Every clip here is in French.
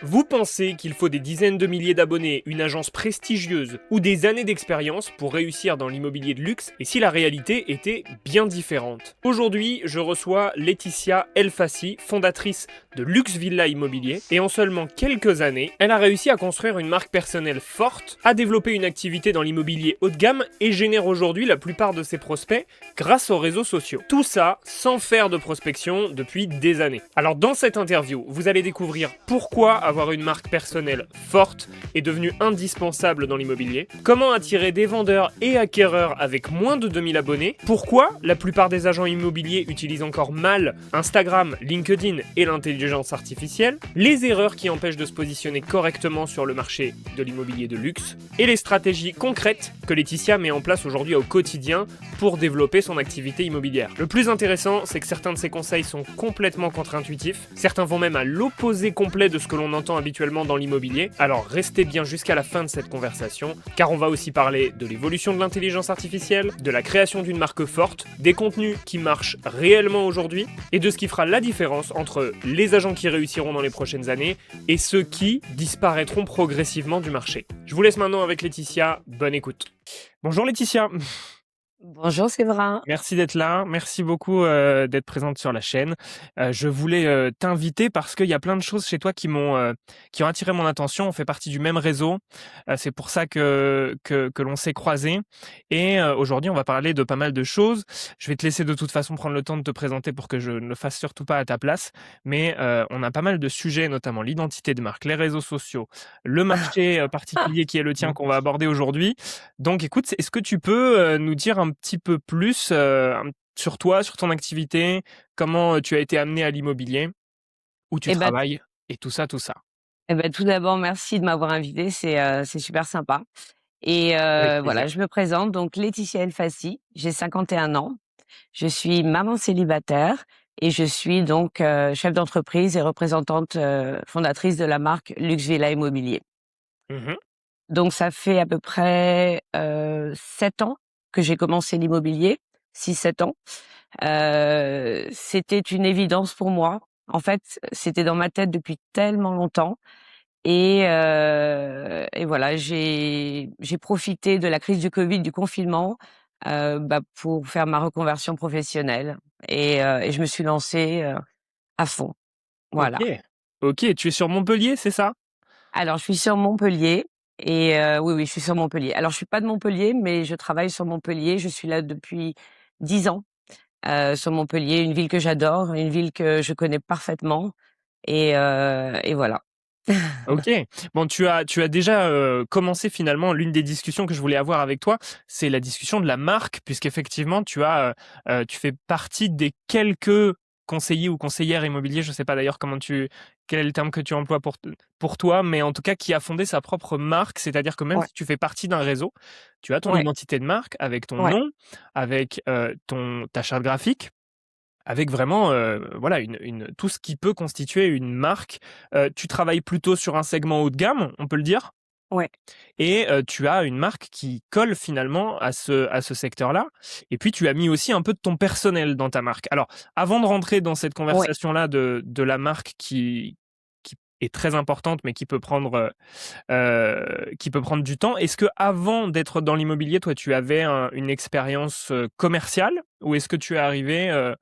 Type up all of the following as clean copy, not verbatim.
Vous pensez qu'il faut des dizaines de milliers d'abonnés, une agence prestigieuse ou des années d'expérience pour réussir dans l'immobilier de luxe, et si la réalité était bien différente? Aujourd'hui, je reçois Laetitia Elfassi, fondatrice de Luxe Villa Immobilier, et en seulement quelques années, elle a réussi à construire une marque personnelle forte, à développer une activité dans l'immobilier haut de gamme et génère aujourd'hui la plupart de ses prospects grâce aux réseaux sociaux. Tout ça sans faire de prospection depuis des années. Alors dans cette interview, vous allez découvrir pourquoi avoir une marque personnelle forte est devenu indispensable dans l'immobilier, comment attirer des vendeurs et acquéreurs avec moins de 2000 abonnés, pourquoi la plupart des agents immobiliers utilisent encore mal Instagram, LinkedIn et l'intelligence artificielle, les erreurs qui empêchent de se positionner correctement sur le marché de l'immobilier de luxe, et les stratégies concrètes que Laetitia met en place aujourd'hui au quotidien pour développer son activité immobilière. Le plus intéressant, c'est que certains de ces conseils sont complètement contre-intuitifs, certains vont même à l'opposé complet de ce que l'on entend habituellement dans l'immobilier, alors restez bien jusqu'à la fin de cette conversation, car on va aussi parler de l'évolution de l'intelligence artificielle, de la création d'une marque forte, des contenus qui marchent réellement aujourd'hui, et de ce qui fera la différence entre les agents qui réussiront dans les prochaines années et ceux qui disparaîtront progressivement du marché. Je vous laisse maintenant avec Laetitia, bonne écoute. Bonjour Laetitia. Bonjour Séverin. Merci d'être là, merci beaucoup d'être présente sur la chaîne. Je voulais t'inviter parce qu'il y a plein de choses chez toi qui ont attiré mon attention. On fait partie du même réseau, c'est pour ça que l'on s'est croisés. Et aujourd'hui, on va parler de pas mal de choses. Je vais te laisser de toute façon prendre le temps de te présenter pour que je ne le fasse surtout pas à ta place. Mais on a pas mal de sujets, notamment l'identité de marque, les réseaux sociaux, le marché particulier qui est le tien qu'on va aborder aujourd'hui. Donc écoute, est-ce que tu peux nous dire un petit peu plus sur toi, sur ton activité, comment tu as été amené à l'immobilier, où tu Eh ben, travailles et tout ça, tout ça? tout d'abord, merci de m'avoir invitée, c'est super sympa. Et Avec voilà, plaisir. je me présente donc Laetitia Elfassi, j'ai 51 ans, je suis maman célibataire et je suis donc chef d'entreprise et représentante fondatrice de la marque Luxe Villa Immobilier. Mmh. Donc ça fait à peu près 7 ans que j'ai commencé l'immobilier, 6-7 ans. C'était une évidence pour moi. En fait, c'était dans ma tête depuis tellement longtemps et voilà, j'ai profité de la crise du Covid, du confinement, pour faire ma reconversion professionnelle et je me suis lancée, à fond. OK. Voilà. OK, tu es sur Montpellier, c'est ça? Alors je suis sur Montpellier et oui, oui, je suis sur Montpellier. Alors je suis pas de Montpellier, mais je travaille sur Montpellier. Je suis là depuis 10 ans. Sur Montpellier, une ville que j'adore, une ville que je connais parfaitement et voilà. OK. Bon, tu as déjà, commencé finalement l'une des discussions que je voulais avoir avec toi, c'est la discussion de la marque puisqu'effectivement tu fais partie des quelques conseillers ou conseillères immobiliers, je sais pas d'ailleurs quel est le terme que tu emploies pour toi, mais en tout cas qui a fondé sa propre marque. C'est-à-dire que même Ouais, si tu fais partie d'un réseau, tu as ton ouais, identité de marque avec ton ouais. nom, avec, ta charte graphique. Avec vraiment, voilà une tout ce qui peut constituer une marque. Tu travailles plutôt sur un segment haut de gamme, on peut le dire? Ouais, Et tu as une marque qui colle finalement à ce secteur-là et puis tu as mis aussi un peu de ton personnel dans ta marque. Alors, avant de rentrer dans cette ouais. conversation-là de la marque qui est très importante, mais qui peut prendre du temps, est-ce qu'avant d'être dans l'immobilier, toi, tu avais une expérience, commerciale? Ou est-ce que tu es arrivé,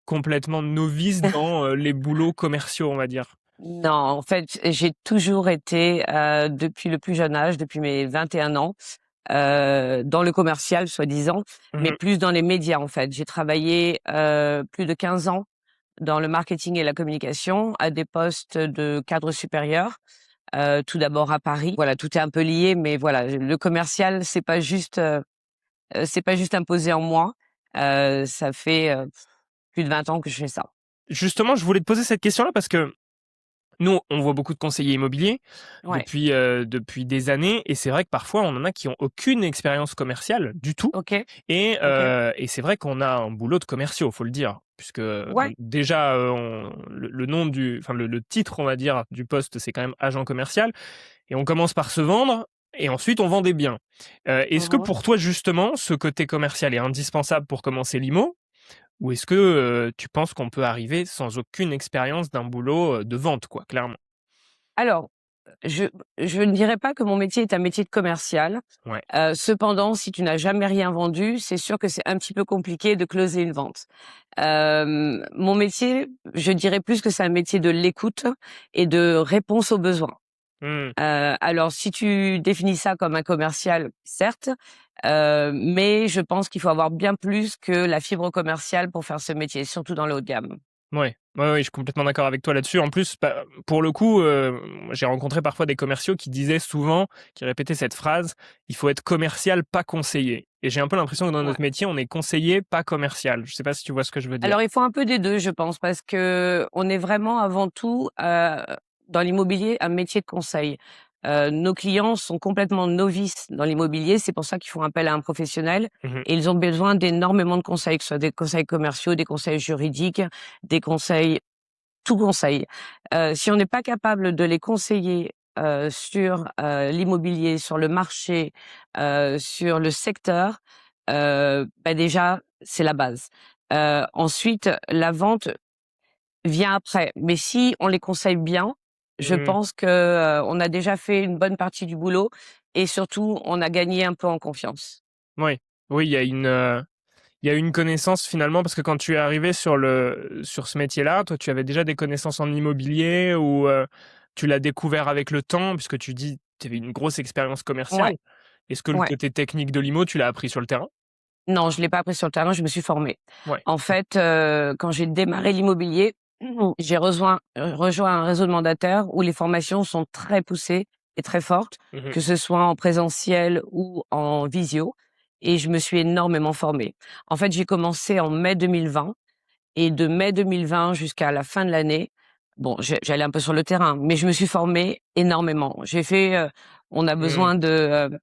complètement novice dans, les boulots commerciaux, on va dire? Non, en fait, j'ai toujours été, depuis le plus jeune âge, depuis mes 21 ans, dans le commercial soi-disant, mais Mmh. plus dans les médias, en fait. J'ai travaillé, plus de 15 ans dans le marketing et la communication à des postes de cadre supérieur, tout d'abord à Paris. Voilà, tout est un peu lié, mais voilà, le commercial, c'est pas juste imposé en moi. Ça fait, plus de 20 ans que je fais ça. Justement, je voulais te poser cette question-là parce que nous, on voit beaucoup de conseillers immobiliers Ouais, depuis des années et c'est vrai que parfois on en a qui ont aucune expérience commerciale du tout OK, OK. et c'est vrai qu'on a un boulot de commerciaux, faut le dire. Puisque, bon Ouais. déjà, on le nom le titre, on va dire, du poste, c'est quand même agent commercial et on commence par se vendre et ensuite on vend des biens. Est-ce que Mmh. pour toi justement, ce côté commercial est indispensable pour commencer l'IMO? Ou est-ce que, tu penses qu'on peut arriver sans aucune expérience d'un boulot, de vente quoi, clairement? Alors, je je ne dirais pas que mon métier est un métier de commercial. Ouais. Cependant, si tu n'as jamais rien vendu, c'est sûr que c'est un petit peu compliqué de closer une vente. Mon métier, je dirais plus que c'est un métier de l'écoute et de réponse aux besoins. Mmh. Alors si tu définis ça comme un commercial, certes, mais je pense qu'il faut avoir bien plus que la fibre commerciale pour faire ce métier, surtout dans le haut de gamme. Ouais, ouais, ouais, je suis complètement d'accord avec toi là-dessus. En plus, bah, pour le coup, j'ai rencontré parfois des commerciaux qui disaient souvent, qui répétaient cette phrase: «Il faut être commercial, pas conseiller» et j'ai un peu l'impression que dans Ouais. notre métier, on est conseiller, pas commercial. Je sais pas si tu vois ce que je veux dire? Alors il faut un peu des 2, je pense, parce qu'on est vraiment avant tout, dans l'immobilier, un métier de conseil. Nos clients sont complètement novices dans l'immobilier, c'est pour ça qu'ils font appel à un professionnel Mmh. et ils ont besoin d'énormément de conseils, que ce soit des conseils commerciaux, des conseils juridiques, des conseils tout conseil. Si on n'est pas capable de les conseiller, sur, l'immobilier, sur le marché, sur le secteur, bah, déjà, c'est la base. Ensuite, la vente vient après, mais si on les conseille bien, je Mmh. pense que, on a déjà fait une bonne partie du boulot et surtout, on a gagné un peu en confiance. Oui, oui, il y a une connaissance finalement parce que quand tu es arrivé sur ce métier-là, toi, tu avais déjà des connaissances en immobilier ou, tu l'as découvert avec le temps? Puisque tu dis, tu avais une grosse expérience Ouais, commerciale. Est-ce que le ouais. côté technique de l'IMO, tu l'as appris sur le terrain? Non, je l'ai pas appris sur le terrain, je me suis formée. Ouais. En fait, quand j'ai démarré l'immobilier, j'ai rejoint un réseau de mandataires où les formations sont très poussées et très fortes, Mmh. que ce soit en présentiel ou en visio et je me suis énormément formée. En fait, j'ai commencé en mai 2020 et de mai 2020 jusqu'à la fin de l'année, bon, j'allais un peu sur le terrain, mais je me suis formée énormément. J'ai fait, on a Mmh. besoin de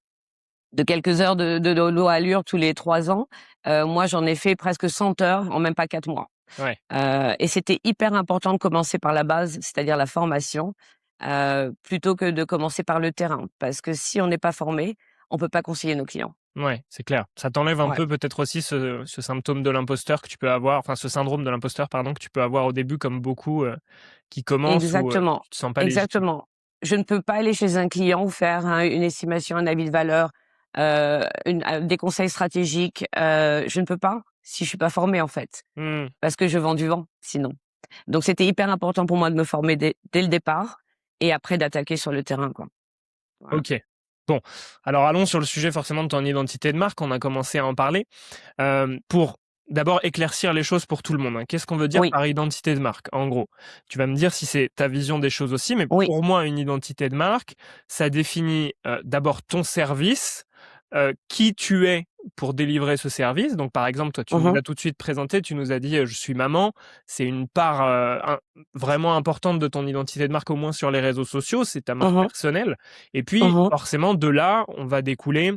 quelques heures de l'eau allure tous les 3 ans. Moi, j'en ai fait presque 100 heures en même pas 4 mois. Ouais. Et c'était hyper important de commencer par la base, c'est-à-dire la formation, plutôt que de commencer par le terrain. Parce que si on n'est pas formé, on peut pas conseiller nos clients. Ouais, c'est clair. Ça t'enlève un Ouais, peu peut-être aussi ce symptôme de l'imposteur que tu peux avoir, enfin ce syndrome de l'imposteur pardon, que tu peux avoir au début comme beaucoup, qui commencent où, exactement, tu te sens pas légitime. exactement. Je ne peux pas aller chez un client ou faire une estimation, un avis de valeur, des conseils stratégiques, je ne peux pas si je suis pas formée, en fait. Mmh. Parce que je vends du vent, sinon. Donc c'était hyper important pour moi de me former dès le départ et après d'attaquer sur le terrain, quoi. Voilà. OK. Bon, alors allons sur le sujet forcément de ton identité de marque, on a commencé à en parler. Pour d'abord éclaircir les choses pour tout le monde, hein. Qu'est-ce qu'on veut dire Oui, par identité de marque? En gros, tu vas me dire si c'est ta vision des choses aussi, mais oui. pour moi, une identité de marque, ça définit, d'abord ton service, qui tu es pour délivrer ce service. Donc par exemple, toi, tu Mmh nous mh. l'as tout de suite présenté, tu nous as dit, «Je suis maman». C'est une part, vraiment importante de ton identité de marque, au moins sur les réseaux sociaux, c'est ta marque Mmh personnelle et puis mh. forcément de là, on va découler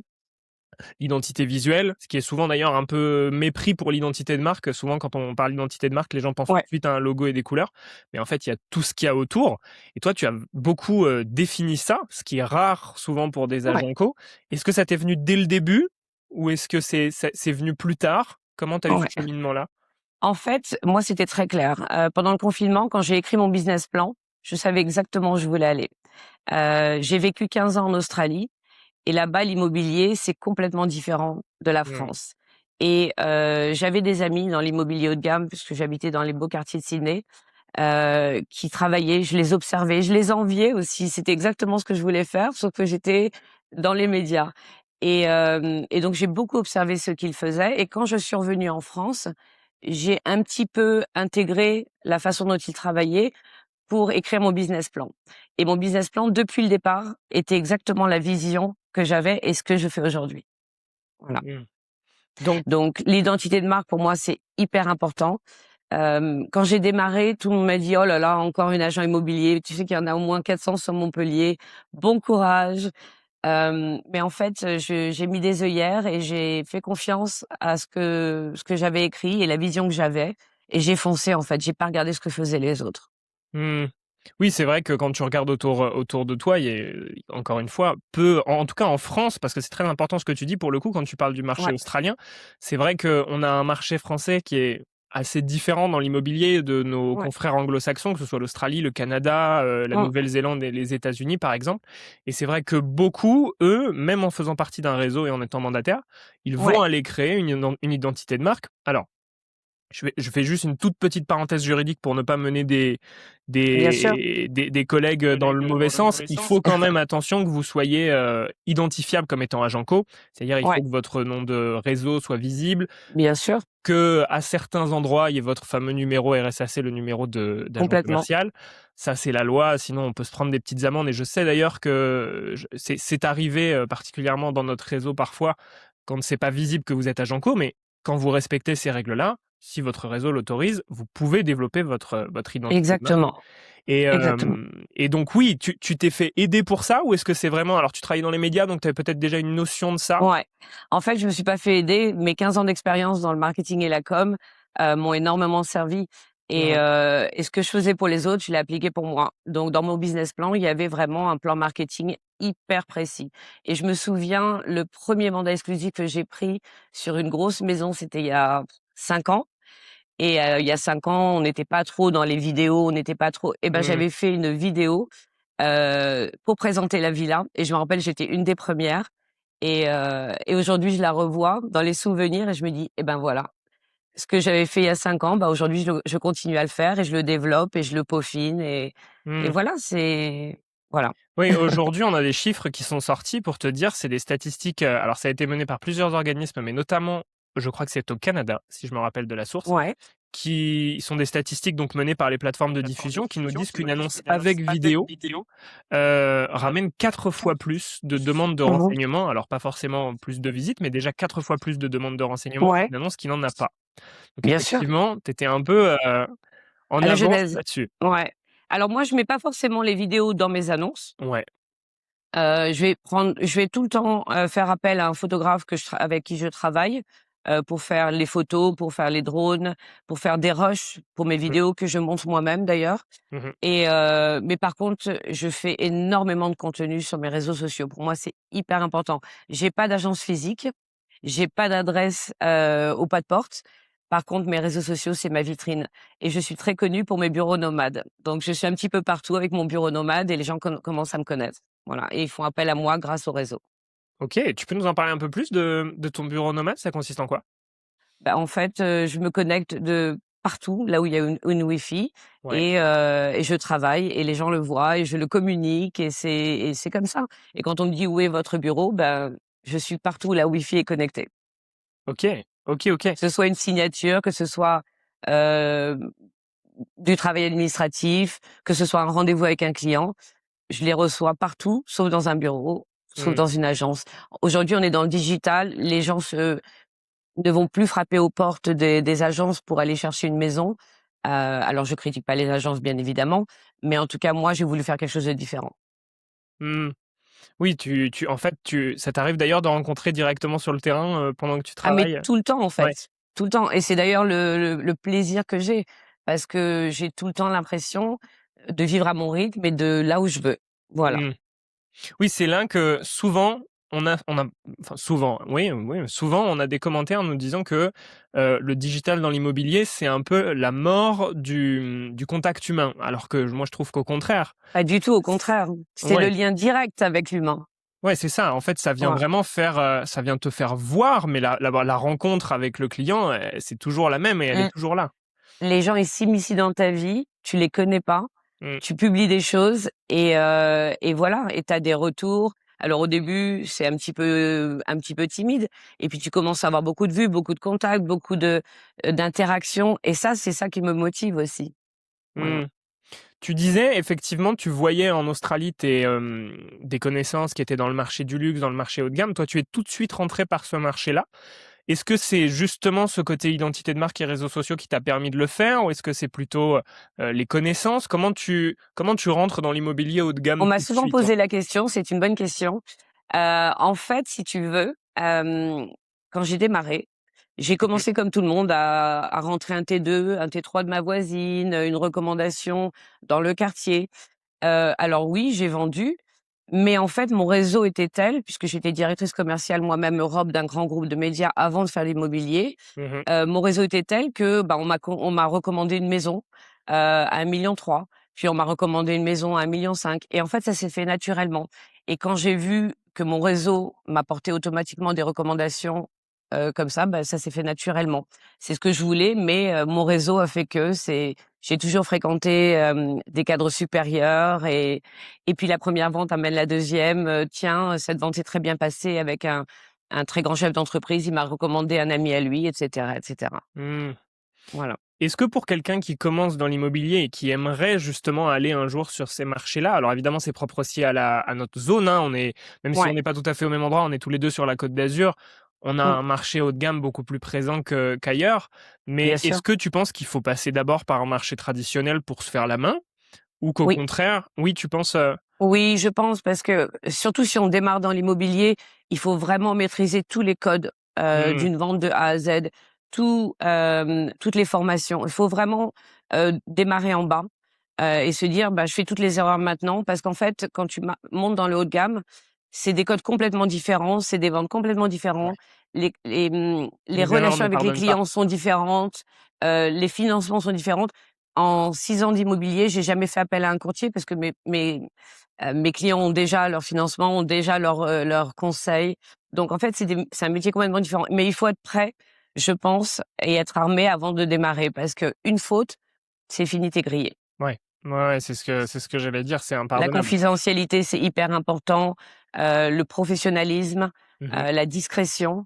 l'identité visuelle, ce qui est souvent d'ailleurs un peu mépris pour l'identité de marque. Souvent, quand on parle d'identité de marque, les gens pensent tout Ouais, de suite à un logo et des couleurs. Mais en fait, il y a tout ce qu'il y a autour. Et toi, tu as beaucoup défini ça, ce qui est rare souvent pour des ouais, agents co. Est-ce que ça t'est venu dès le début ou est-ce que c'est venu plus tard? Comment tu as eu ce ouais. cheminement-là? En fait, moi, c'était très clair. Pendant le confinement, quand j'ai écrit mon business plan, je savais exactement où je voulais aller. J'ai vécu 15 ans en Australie et là-bas, l'immobilier, c'est complètement différent de la Mmh. France et j'avais des amis dans l'immobilier haut de gamme puisque j'habitais dans les beaux quartiers de Sydney, qui travaillaient. Je les observais, je les enviais aussi. C'était exactement ce que je voulais faire, sauf que j'étais dans les médias et donc j'ai beaucoup observé ce qu'ils faisaient et quand je suis revenue en France, j'ai un petit peu intégré la façon dont ils travaillaient pour écrire mon business plan et mon business plan, depuis le départ, était exactement la vision que j'avais et ce que je fais aujourd'hui. Voilà. Mmh. Donc Donc l'identité de marque, pour moi, c'est hyper important. Quand j'ai démarré, tout le monde m'a dit: «Oh là là, encore une agent immobilier. Tu sais qu'il y en a au moins 400 sur Montpellier. Bon courage». Mais en fait, j'ai mis des œillères et j'ai fait confiance à ce que j'avais écrit et la vision que j'avais et j'ai foncé, en fait. J'ai pas regardé ce que faisaient les autres. mmh. Oui, c'est vrai que quand tu regardes autour de toi, il y a, encore une fois, peu en tout cas en France, parce que c'est très important ce que tu dis pour le coup quand tu parles du marché Ouais. australien. C'est vrai qu'on a un marché français qui est assez différent dans l'immobilier de nos Ouais. confrères anglo-saxons, que ce soit l'Australie, le Canada, la Mmh. Nouvelle-Zélande et les États-Unis, par exemple. Et c'est vrai que beaucoup, eux, même en faisant partie d'un réseau et en étant mandataires, ils vont Ouais, aller créer une identité de marque. Alors, je fais juste une toute petite parenthèse juridique pour ne pas mener bien sûr. des collègues dans le mauvais sens. Il faut quand même attention que vous soyez identifiable comme étant agent co. C'est-à-dire, il Ouais, faut que votre nom de réseau soit visible, bien sûr, que à certains endroits, il y ait votre fameux numéro RSAC, le numéro d'agent complètement. commercial. Ça, c'est la loi, sinon on peut se prendre des petites amendes et je sais d'ailleurs que c'est arrivé, particulièrement dans notre réseau parfois, quand c'est pas visible que vous êtes agent co, mais quand vous respectez ces règles-là, si votre réseau l'autorise, vous pouvez développer votre identité de marque Exactement, et exactement. donc oui, tu t'es fait aider pour ça ou est-ce que c'est vraiment alors tu travailles dans les médias, donc tu avais peut-être déjà une notion de ça? Ouais. En fait, je me suis pas fait aider. Mes 15 ans d'expérience dans le marketing et la com, m'ont énormément servi Mmh. et ce que je faisais pour les autres, je l'ai appliqué pour moi. Donc dans mon business plan, il y avait vraiment un plan marketing hyper précis et je me souviens, le premier mandat exclusif que j'ai pris sur une grosse maison, c'était il y a 5 ans et il y a 5 ans, on n'était pas trop dans les vidéos, on n'était pas trop et ben, Mmh. j'avais fait une vidéo, pour présenter la villa et je me rappelle, j'étais une des premières et aujourd'hui, je la revois dans les souvenirs et je me dis: «Et ben, voilà, ce que j'avais fait il y a 5 ans, bah, aujourd'hui, je continue à le faire et je le développe et je le peaufine et Mmh. voilà, c'est voilà». Oui, aujourd'hui, on a des chiffres qui sont sortis pour te dire, c'est des statistiques, alors ça a été mené par plusieurs organismes, mais notamment, je crois que c'est au Canada, si je me rappelle de la source, Ouais. qui sont des statistiques donc menées par les plateformes de diffusion qui nous disent qu'une annonce avec vidéo, ramène 4 fois plus de demandes de Mmh. renseignements. Alors pas forcément plus de visites, mais déjà 4 fois plus de demandes de renseignements Ouais, qu'une annonce qui n'en a pas. Donc bien sûr, effectivement, tu étais un peu, en à la avance genèse. là-dessus. Ouais. Alors moi, je mets pas forcément les vidéos dans mes annonces. Ouais. Je vais tout le temps, faire appel à un photographe que je tra avec qui je travaille, pour faire les photos, pour faire les drones, pour faire des rushs pour mes Mmh. vidéos que je monte moi-même d'ailleurs Mmh. mais par contre, je fais énormément de contenu sur mes réseaux sociaux. Pour moi, c'est hyper important. J'ai pas d'agence physique, j'ai pas d'adresse, au pas de porte. Par contre, mes réseaux sociaux, c'est ma vitrine et je suis très connue pour mes bureaux nomades. Donc je suis un petit peu partout avec mon bureau nomade et les gens commencent à me connaître. Voilà et ils font appel à moi grâce au réseau. OK, tu peux nous en parler un peu plus de ton bureau nomade? Ça consiste en quoi? Bah, en fait, je me connecte de partout, là où il y a une Wi-Fi Ouais. et je travaille et les gens le voient et je le communique et c'est comme ça. Et quand on me dit: «Où est votre bureau?» ben, je suis partout où la Wi-Fi est connectée. OK. OK, OK. Que ce soit une signature, que ce soit, hem, du travail administratif, que ce soit un rendez-vous avec un client, je les reçois partout, sauf dans un bureau, sauf Mmh. dans une agence. Aujourd'hui, on est dans le digital, les gens ne vont plus frapper aux portes des agences pour aller chercher une maison. Alors je critique pas les agences bien évidemment, mais en tout cas moi j'ai voulu faire quelque chose de différent. Mmh. Oui, tu en fait, ça t'arrive d'ailleurs de rencontrer directement sur le terrain, pendant que tu Ah mais travailles? tout le temps en Ouais. fait, tout le temps et c'est d'ailleurs le plaisir que j'ai parce que j'ai tout le temps l'impression de vivre à mon rythme et de là où je veux. Voilà. Mmh. Oui, c'est là que souvent on a enfin souvent, oui, oui, souvent on a des commentaires nous disant que, le digital dans l'immobilier, c'est un peu la mort du contact humain. Alors que moi je trouve qu'au contraire. Pas du tout, au C contraire, c'est le Ouais, lien direct avec l'humain. ouais, c'est ça. En fait, ça vient Ouais. vraiment faire, ça vient te faire voir, mais la rencontre avec le client, c'est toujours la même et elle est Mmh. toujours là. Les gens, ils s'immiscent dans ta vie, tu les connais pas, Mmh. tu publies des choses et voilà et tu as des retours. Alors au début, c'est un petit peu timide et puis tu commences à avoir beaucoup de vues, beaucoup de contacts, beaucoup d'interactions et ça, c'est ça qui me motive aussi. Voilà. Mmh. Tu disais effectivement, tu voyais en Australie des connaissances qui étaient dans le marché du luxe, dans le marché haut de gamme. Toi, tu es tout de suite rentré par ce marché-là. Est-ce que c'est justement ce côté identité de marque et réseaux sociaux qui t'a permis de le faire ou est-ce que c'est plutôt, les connaissances? Comment tu rentres dans l'immobilier haut de On gamme m'a tout de souvent suite, hein? posé la question, c'est une bonne question. En fait, si tu veux, quand j'ai démarré, j'ai Mmh. commencé comme tout le monde à rentrer un T2, un T3 de ma voisine, une recommandation dans le quartier. Alors oui, j'ai vendu, Mais en fait, mon réseau était tel, puisque j'étais directrice commerciale moi-même Europe d'un grand groupe de médias avant de faire l'immobilier. Mmh. Mon réseau était tel que, on m'a recommandé une maison, à 1,3 million, puis on m'a recommandé une maison à 1,5 million et en fait, ça s'est fait naturellement et quand j'ai vu que mon réseau m'apportait automatiquement des recommandations, comme ça, ça s'est fait naturellement. C'est ce que je voulais, mais mon réseau a fait que j'ai toujours fréquenté, des cadres supérieurs et puis la première vente amène la deuxième. Tiens, cette vente s'est très bien passée avec un très grand chef d'entreprise, il m'a recommandé un ami à lui et cetera et cetera. Mmh. Voilà. Est-ce que pour quelqu'un qui commence dans l'immobilier et qui aimerait justement aller un jour sur ces marchés-là, alors évidemment c'est propre aussi à notre zone, hein, même si on Ouais, n'est pas tout à fait au même endroit, on est tous les 2 sur la Côte d'Azur, on a mmh, un marché haut de gamme beaucoup plus présent qu'ailleurs. bien Mais est-ce sûr. que tu penses qu'il faut passer d'abord par un marché traditionnel pour se faire la main? Ou qu'au Oui, contraire oui tu penses, oui, je pense parce que surtout si on démarre dans l'immobilier, il faut vraiment maîtriser tous les codes, mmh, d'une vente de A à Z, toutes les formations. Il faut vraiment, démarrer en bas, et se dire: «Bah, je fais toutes les erreurs maintenant» parce qu'en fait, quand tu montes dans le haut de gamme, c'est des codes complètement différents, c'est des ventes complètement ouais, différents. Les les erreurs relations ne avec les pardonnent pas. clients sont différentes, les financements sont différents. En 6 ans d'immobilier, j'ai jamais fait appel à un courtier parce que mes clients ont déjà leur financement, ont déjà leurs conseils. Donc en fait, c'est un métier complètement différent. Mais il faut être prêt, je pense, et être armé avant de démarrer parce qu'une faute, c'est fini, tu es grillé. Ouais, ouais, c'est ce que j'allais dire, c'est La impardonnable. confidentialité, c'est hyper important, le professionnalisme, Mmh. la discrétion,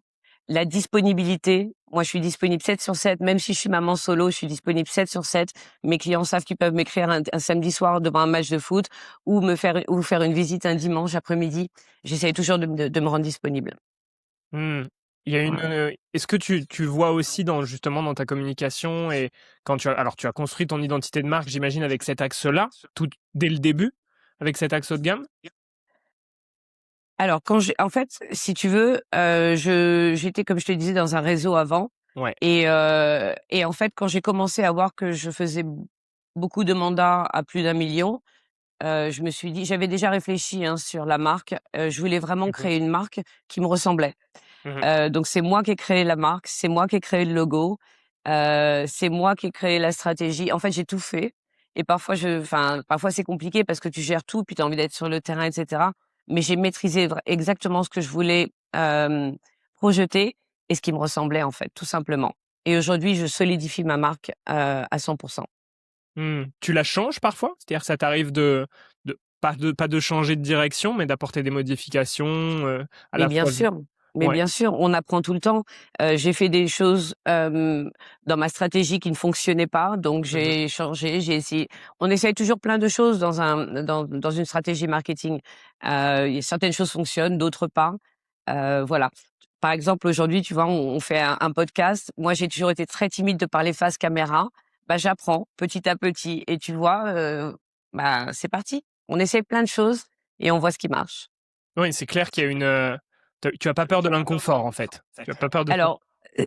la disponibilité. Moi, je suis disponible 7/7, même si je suis maman solo, je suis disponible 7/7. Mes clients savent qu'ils peuvent m'écrire un samedi soir devant un match de foot ou faire une visite un dimanche après-midi. J'essaye toujours de me rendre disponible. Mmh. Il y a une, Voilà. est-ce que tu vois aussi justement dans ta communication et quand tu as construit ton identité de marque, j'imagine avec cet axe-là, tout dès le début, avec cet axe haut de gamme? Alors en fait, si tu veux, j'étais, comme je te disais, dans un réseau avant Ouais. et en fait, quand j'ai commencé à voir que je faisais beaucoup de mandats à plus d'1 million, je me suis dit j'avais déjà réfléchi, hein, sur la marque, je voulais vraiment Mmh mh. créer une marque qui me ressemblait. Mmh. Donc c'est moi qui ai créé la marque, c'est moi qui ai créé le logo, c'est moi qui ai créé la stratégie. En fait, j'ai tout fait et parfois c'est compliqué parce que tu gères tout, puis tu as envie d'être sur le terrain et cetera. Mais j'ai maîtrisé exactement ce que je voulais, projeter et ce qui me ressemblait, en fait, tout simplement. Et aujourd'hui, je solidifie ma marque, à 100. Mmh. Tu la changes parfois? C'est-à-dire que ça t'arrive de pas de changer de direction, mais d'apporter des modifications, à Mais la bien fois sûr, mais ouais. bien sûr, on apprend tout le temps. J'ai fait des choses, dans ma stratégie qui ne fonctionnaient pas, donc Mmh mh. j'ai changé, j'ai essayé. On essaye toujours plein de choses dans une stratégie marketing. Il y a certaines choses fonctionnent, d'autres pas. Voilà. Par exemple, aujourd'hui, tu vois, on fait un podcast. Moi, j'ai toujours été très timide de parler face caméra. Bah, j'apprends petit à petit et tu vois, c'est parti. On essaie plein de choses et on voit ce qui marche. Oui, c'est clair qu'il y a tu as pas peur de l'inconfort, en fait. Tu as pas peur de ce Alors,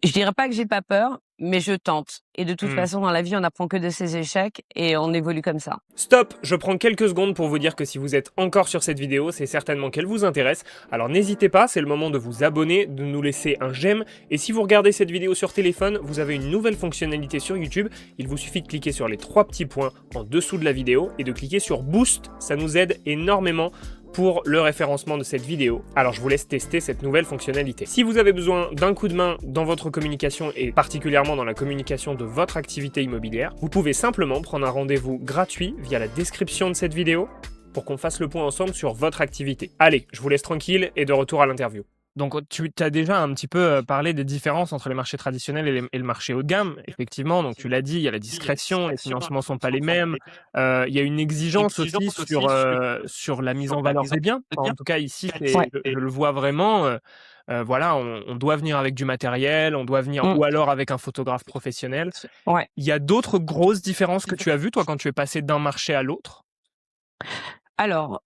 je dirais pas que j'ai pas peur, mais je tente et de toute mmh. façon dans la vie, on n'apprend que de ses échecs et on évolue comme ça. Stop! Je prends quelques secondes pour vous dire que si vous êtes encore sur cette vidéo, c'est certainement qu'elle vous intéresse. Alors n'hésitez pas, c'est le moment de vous abonner, de nous laisser un j'aime. Et si vous regardez cette vidéo sur téléphone, vous avez une nouvelle fonctionnalité sur YouTube. Il vous suffit de cliquer sur les 3 petits points en dessous de la vidéo et de cliquer sur Boost. Ça nous aide énormément pour le référencement de cette vidéo. Alors je vous laisse tester cette nouvelle fonctionnalité. Si vous avez besoin d'un coup de main dans votre communication et particulièrement dans la communication de votre activité immobilière, vous pouvez simplement prendre un rendez-vous gratuit via la description de cette vidéo pour qu'on fasse le point ensemble sur votre activité. Allez, je vous laisse tranquille et de retour à l'interview. Donc tu as déjà un petit peu parlé des différences entre les marchés traditionnels et le marché haut de gamme. Effectivement, donc tu l'as dit, il y a la discrétion, les financements sont pas les mêmes. Il y a une exigence aussi sur la mise en valeur des biens. Enfin, en tout cas ici, Ouais. je le vois vraiment. Voilà, on doit venir avec du matériel, on doit venir Mmh. ou alors avec un photographe professionnel. Ouais. Il y a d'autres grosses différences que tu as vues, toi, quand tu es passé d'un marché à l'autre? Alors,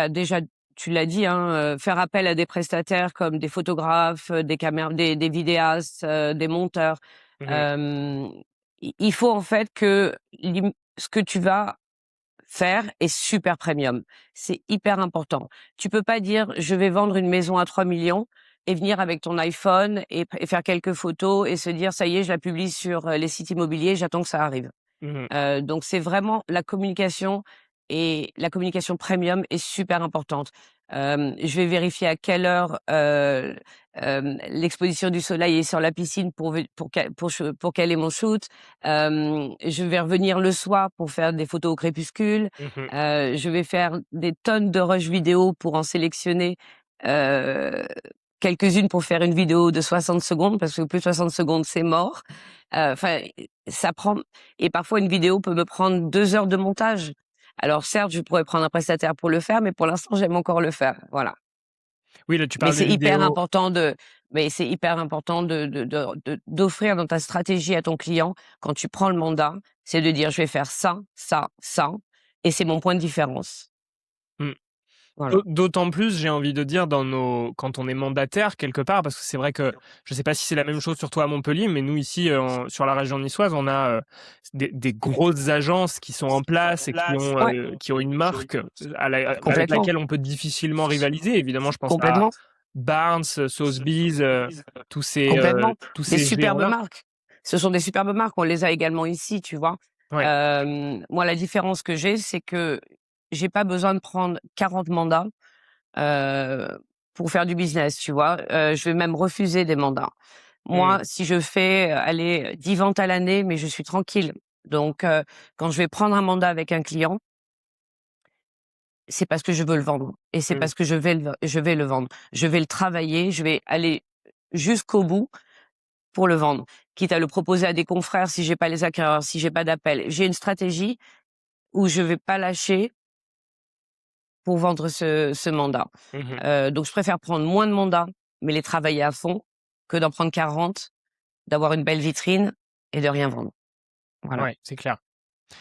déjà, tu l'as dit, hein, faire appel à des prestataires comme des photographes, des vidéastes, des monteurs. Mmh. Hem, il faut en fait que ce que tu vas faire est super premium. C'est hyper important. Tu peux pas dire je vais vendre une maison à 3 millions et venir avec ton iPhone et faire quelques photos et se dire ça y est, je la publie sur les sites immobiliers, j'attends que ça arrive. Mmh. Donc c'est vraiment la communication et la communication premium est super importante. Je vais vérifier à quelle heure, l'exposition du soleil est sur la piscine pour caler mon shoot. Je vais revenir le soir pour faire des photos au crépuscule. Mmh. Je vais faire des tonnes de rushs vidéo pour en sélectionner, heu, quelques-unes pour faire une vidéo de 60 secondes parce que plus de 60 secondes, c'est mort. Enfin, ça prend et parfois une vidéo peut me prendre 2 heures de montage. Alors certes, je pourrais prendre un prestataire pour le faire, mais pour l'instant, j'aime encore le faire, voilà. Oui, là, tu Mais parles de vidéos. c'est hyper important d'offrir dans ta stratégie à ton client, quand tu prends le mandat, c'est de dire: «Je vais faire ça, ça, ça et c'est mon point de différence». Mmh. Voilà. D'autant plus, j'ai envie de dire, quand on est mandataire quelque part, parce que c'est vrai que je ne sais pas si c'est la même chose sur toi à Montpellier, mais nous ici, sur la région niçoise, on a des grosses agences qui sont en place et Ouais, qui ont une marque avec complètement, laquelle on peut difficilement rivaliser. Évidemment, je pense à complètement, Barnes, Sotheby's, complètement. tous Des ces superbes géants-là. marques. Ce sont des superbes marques, on les a également ici, tu vois? Ouais. Moi, la différence que j'ai, c'est que j'ai pas besoin de prendre 40 mandats heu, pour faire du business, tu vois? Je vais même refuser des mandats. Mmh. Moi, si je fais, allez, 10 ventes à l'année, mais je suis tranquille. Donc quand je vais prendre un mandat avec un client, c'est parce que je veux le vendre et c'est Mmh. parce que je vais le vendre. Je vais le travailler, je vais aller jusqu'au bout pour le vendre, quitte à le proposer à des confrères si j'ai pas les acquéreurs, si j'ai pas d'appel. J'ai une stratégie où je vais pas lâcher pour vendre ce mandat. Mmh. Donc je préfère prendre moins de mandats, mais les travailler à fond, que d'en prendre 40, d'avoir une belle vitrine et de rien vendre. Voilà. Ouais, c'est clair.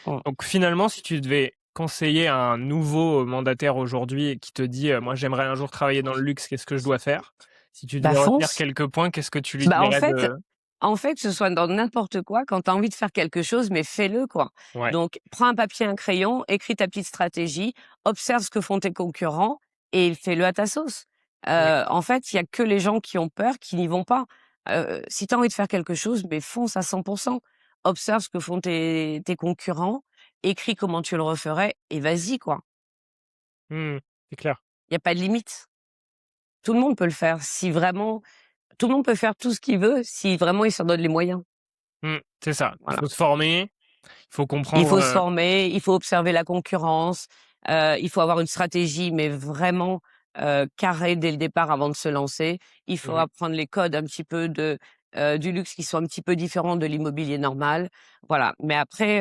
Mmh. Donc finalement, si tu devais conseiller à un nouveau mandataire aujourd'hui qui te dit, «Moi, j'aimerais un jour travailler dans le luxe, qu'est-ce que je dois faire?» Si tu Bah, devais retenir fonce. quelques points, qu'est-ce que tu lui Bah, dirais de en fait, que ce soit dans n'importe quoi, quand tu as envie de faire quelque chose, mais fais-le, quoi. ouais, Donc prends un papier, un crayon, écris ta petite stratégie, observe ce que font tes concurrents et fais-le à ta sauce. ouais. En fait, il y a que les gens qui ont peur qui n'y vont pas. Si tu as envie de faire quelque chose, mais fonce à 100. Observe ce que font tes concurrents, écris comment tu le referais et vas-y, quoi. Mmh, c'est clair. Il y a pas de limite. Tout le monde peut le faire si vraiment tout le monde peut faire tout ce qu'il veut si vraiment il s'en donne les moyens. C'est ça. Il Voilà. faut se former, il faut Il comprendre, faut se former, il faut observer la concurrence, il faut avoir une stratégie, mais vraiment, carrée dès le départ avant de se lancer. Il faut mmh apprendre les codes un petit peu du luxe qui sont un petit peu différents de l'immobilier normal. Voilà, mais après,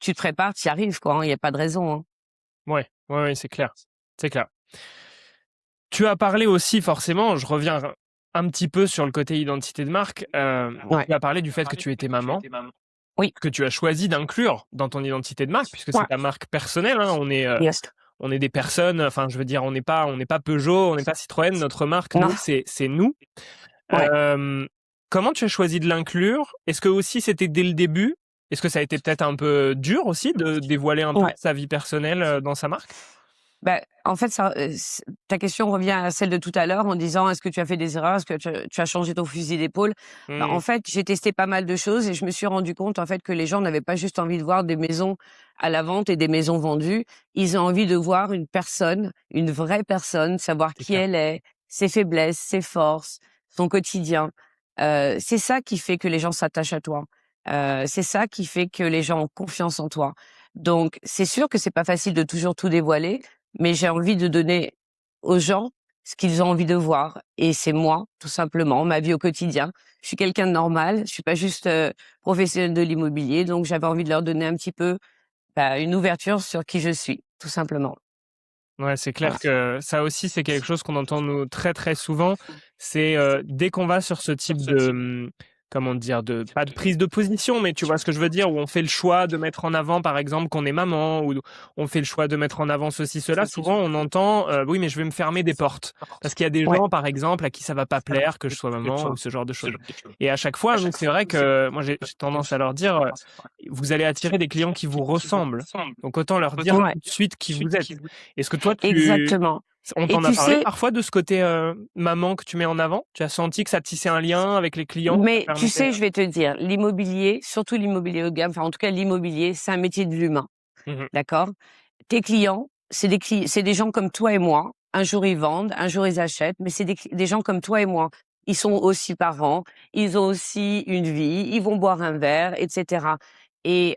tu te prépares, tu y arrives quoi, hein, il y a pas de raison, hein. ouais, ouais, ouais, c'est clair, c'est clair. Tu as parlé aussi forcément, je reviens un petit peu sur le côté identité de marque, Ouais. tu as parlé du fait que tu étais maman, Oui. que tu as choisi d'inclure dans ton identité de marque puisque c'est Ouais. ta marque personnelle, hein. Yes. On est des personnes, enfin, je veux dire, on n'est pas Peugeot, on n'est pas Citroën, notre marque, Non. nous, c'est nous. Ouais. Hem, Comment tu as choisi de l'inclure? Est-ce que aussi c'était dès le début? Est-ce que ça a été peut-être un peu dur aussi de dévoiler un peu Ouais. sa vie personnelle, dans sa marque? Bah, en fait, ça, ta question revient à celle de tout à l'heure en disant: «Est-ce que tu as fait des erreurs? Est-ce que tu as changé ton fusil d'épaule?» Bah, Mmh, en fait, j'ai testé pas mal de choses et je me suis rendu compte, en fait, que les gens n'avaient pas juste envie de voir des maisons à la vente et des maisons vendues. Ils ont envie de voir une personne, une vraie personne, savoir c'est qui clair. elle est, ses faiblesses, ses forces, son quotidien. C'est ça qui fait que les gens s'attachent à toi. C'est ça qui fait que les gens ont confiance en toi. Donc c'est sûr que c'est pas facile de toujours tout dévoiler, mais j'ai envie de donner aux gens ce qu'ils ont envie de voir et c'est moi, tout simplement, ma vie au quotidien. Je suis quelqu'un de normal, je suis pas juste, professionnelle de l'immobilier, donc j'avais envie de leur donner un petit peu, bah, une ouverture sur qui je suis, tout simplement. Ouais, c'est Voilà. clair que ça aussi, c'est quelque chose qu'on entend nous très, très souvent. C'est, dès qu'on va sur ce type comment dire, pas de prise de position, mais tu vois ce que je veux dire, où on fait le choix de mettre en avant, par exemple, qu'on est maman, ou on fait le choix de mettre en avant ceci, cela. Souvent, on entend, oui, mais je vais me fermer des portes. Parce qu'il y a des Ouais, gens, par exemple, à qui ça va pas plaire que je sois maman ou ce genre de choses. Et à chaque fois, nous, c'est vrai que moi, j'ai tendance à leur dire, vous allez attirer des clients qui vous ressemblent. Donc, autant leur dire ouais, tout de suite qui vous êtes. Est-ce que toi, exactement. on Et t'en a tu parlé sais, parfois de ce côté maman que tu mets en avant? Tu as senti que ça tissait un lien avec les clients, ça mais tu permettait. sais, je vais te dire, l'immobilier, surtout l'immobilier haut de gamme, enfin en tout cas l'immobilier, c'est un métier de l'humain, Mhm, d'accord? Tes clients, c'est des gens comme toi et moi. Un jour ils vendent, un jour ils achètent, mais c'est des gens comme toi et moi. Ils sont aussi parents, ils ont aussi une vie, ils vont boire un verre, etc. Et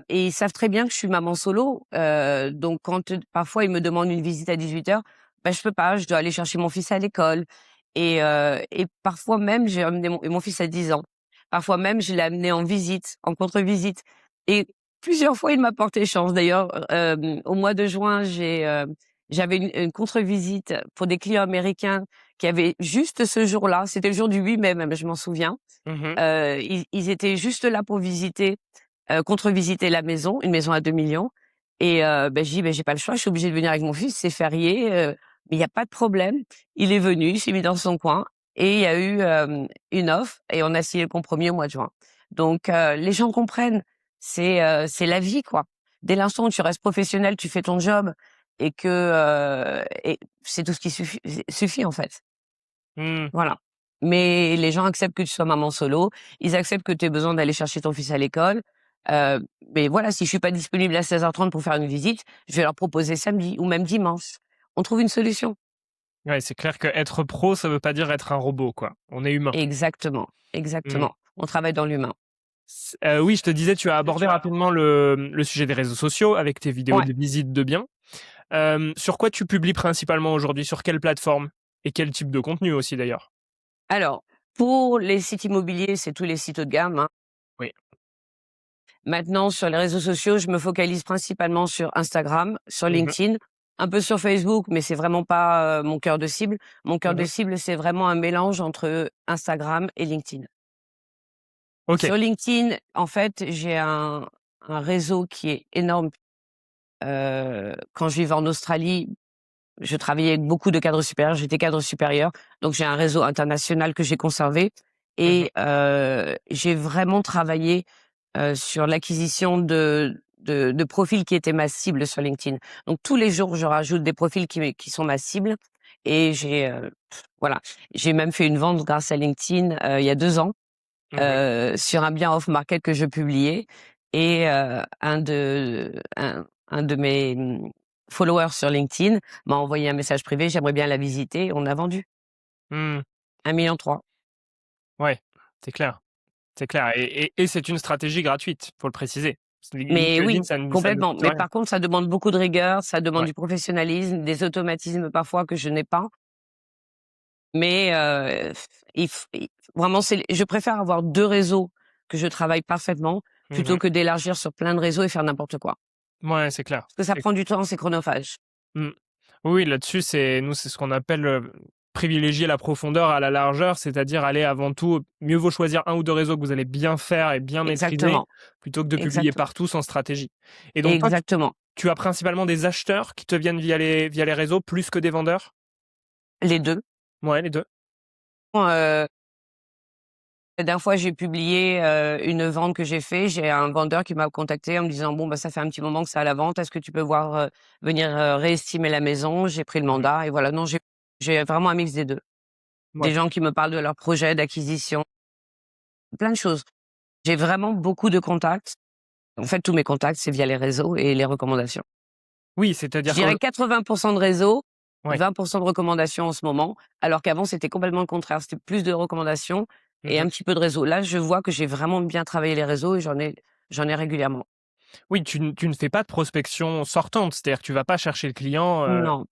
ils savent très bien que je suis maman solo. Donc quand parfois ils me demandent une visite à 18h, ben je peux pas, je dois aller chercher mon fils à l'école. Et parfois même j'ai amené mon fils a 10 ans. Parfois même je l'ai amené en visite, en contre-visite. Et plusieurs fois, il m'a porté chance. D'ailleurs, au mois de juin, j'avais une contre-visite pour des clients américains qui avaient juste ce jour-là. C'était le jour du 8 mai même, je m'en souviens. mhm. Ils étaient juste là pour visiter, contre-visiter la maison, une maison à 2 millions. Et je dis: «J'ai pas le choix, je suis obligée de venir avec mon fils, c'est férié, mais il y a pas de problème». Il est venu, il s'est mis dans son coin et il y a eu, une offre et on a signé le compromis au mois de juin. Donc les gens comprennent, c'est la vie, quoi. Dès l'instant où tu restes professionnel, tu fais ton job et c'est tout ce qui suffit, en fait. Hmm. Voilà. Mais les gens acceptent que tu sois maman solo, ils acceptent que tu aies besoin d'aller chercher ton fils à l'école. Heu, mais voilà, si je suis pas disponible à 16h30 pour faire une visite, je vais leur proposer samedi ou même dimanche. On trouve une solution. Ouais, c'est clair que être pro, ça veut pas dire être un robot, quoi. On est humain. Exactement, Hmm. exactement. On travaille dans l'humain. Oui, je te disais, tu as abordé rapidement le sujet des réseaux sociaux avec tes vidéos Ouais. de visite de biens. Sur quoi tu publies principalement aujourd'hui? Sur quelle plateforme? Et quel type de contenu aussi d'ailleurs? Alors, pour les sites immobiliers, c'est tous les sites haut de gamme, hein. Oui. Maintenant, sur les réseaux sociaux, je me focalise principalement sur Instagram, sur Mhm, LinkedIn, un peu sur Facebook, mais c'est vraiment pas, mon cœur de cible. Mon cœur de mhm. cible, c'est vraiment un mélange entre Instagram et LinkedIn. Ok. Sur LinkedIn, en fait, j'ai un réseau qui est énorme. Quand je vivais en Australie, je travaillais avec beaucoup de cadres supérieurs, j'étais cadre supérieur, donc j'ai un réseau international que j'ai conservé Mhm, et j'ai vraiment travaillé, sur l'acquisition de profils qui étaient ma cible sur LinkedIn. Donc tous les jours, je rajoute des profils qui sont ma cible et voilà. J'ai même fait une vente grâce à LinkedIn, il y a 2 ans, mhm. sur un bien off market que je publiais et un de mes, followers sur LinkedIn m'a envoyé un message privé: «J'aimerais bien la visiter». On a vendu Hmm. 1,3 million. Ouais, c'est clair. C'est clair. Et c'est une stratégie gratuite, faut le préciser. Mais LinkedIn, oui, ça ne complètement. coûte Mais rien. par contre, ça demande beaucoup de rigueur, ça demande Ouais. du professionnalisme, des automatismes parfois que je n'ai pas. Mais il f i vraiment, je préfère avoir 2 réseaux que je travaille parfaitement, plutôt Mhm. que d'élargir sur plein de réseaux et faire n'importe quoi. Ouais, c'est clair. Parce que ça prend du temps, c'est chronophage. Mmh. Oui, là-dessus, c'est ce qu'on appelle, privilégier la profondeur à la largeur, c'est-à-dire aller avant tout mieux vaut choisir un ou 2 réseaux que vous allez bien faire et bien maîtriser, Exactement, plutôt que de publier exactement, partout sans stratégie. Et donc toi, exactement. tu as principalement des acheteurs qui te viennent via les réseaux plus que des vendeurs? Les 2. Ouais, les 2. La dernière fois, j'ai publié, une vente que j'ai un vendeur qui m'a contacté en me disant: «Bon, bah, ça fait un petit moment que c'est à la vente, est-ce que tu peux venir, réestimer la maison?» J'ai pris le Mmh. mandat et voilà. Non, j'ai vraiment un mix des 2. Des Ouais. gens qui me parlent de leurs projets d'acquisition, plein de choses. J'ai vraiment beaucoup de contacts. En fait, tous mes contacts, c'est via les réseaux et les recommandations. Oui, Je c'est-à-dire dirais que 80% de réseaux, ouais. 20% de recommandations en ce moment, alors qu'avant, c'était complètement le contraire. C'était plus de recommandations et Mmh. un petit peu de réseaux. Là, je vois que j'ai vraiment bien travaillé les réseaux et j'en ai régulièrement. Oui, tu ne fais pas de prospection sortante, c'est-à-dire que tu vas pas chercher le client, Non,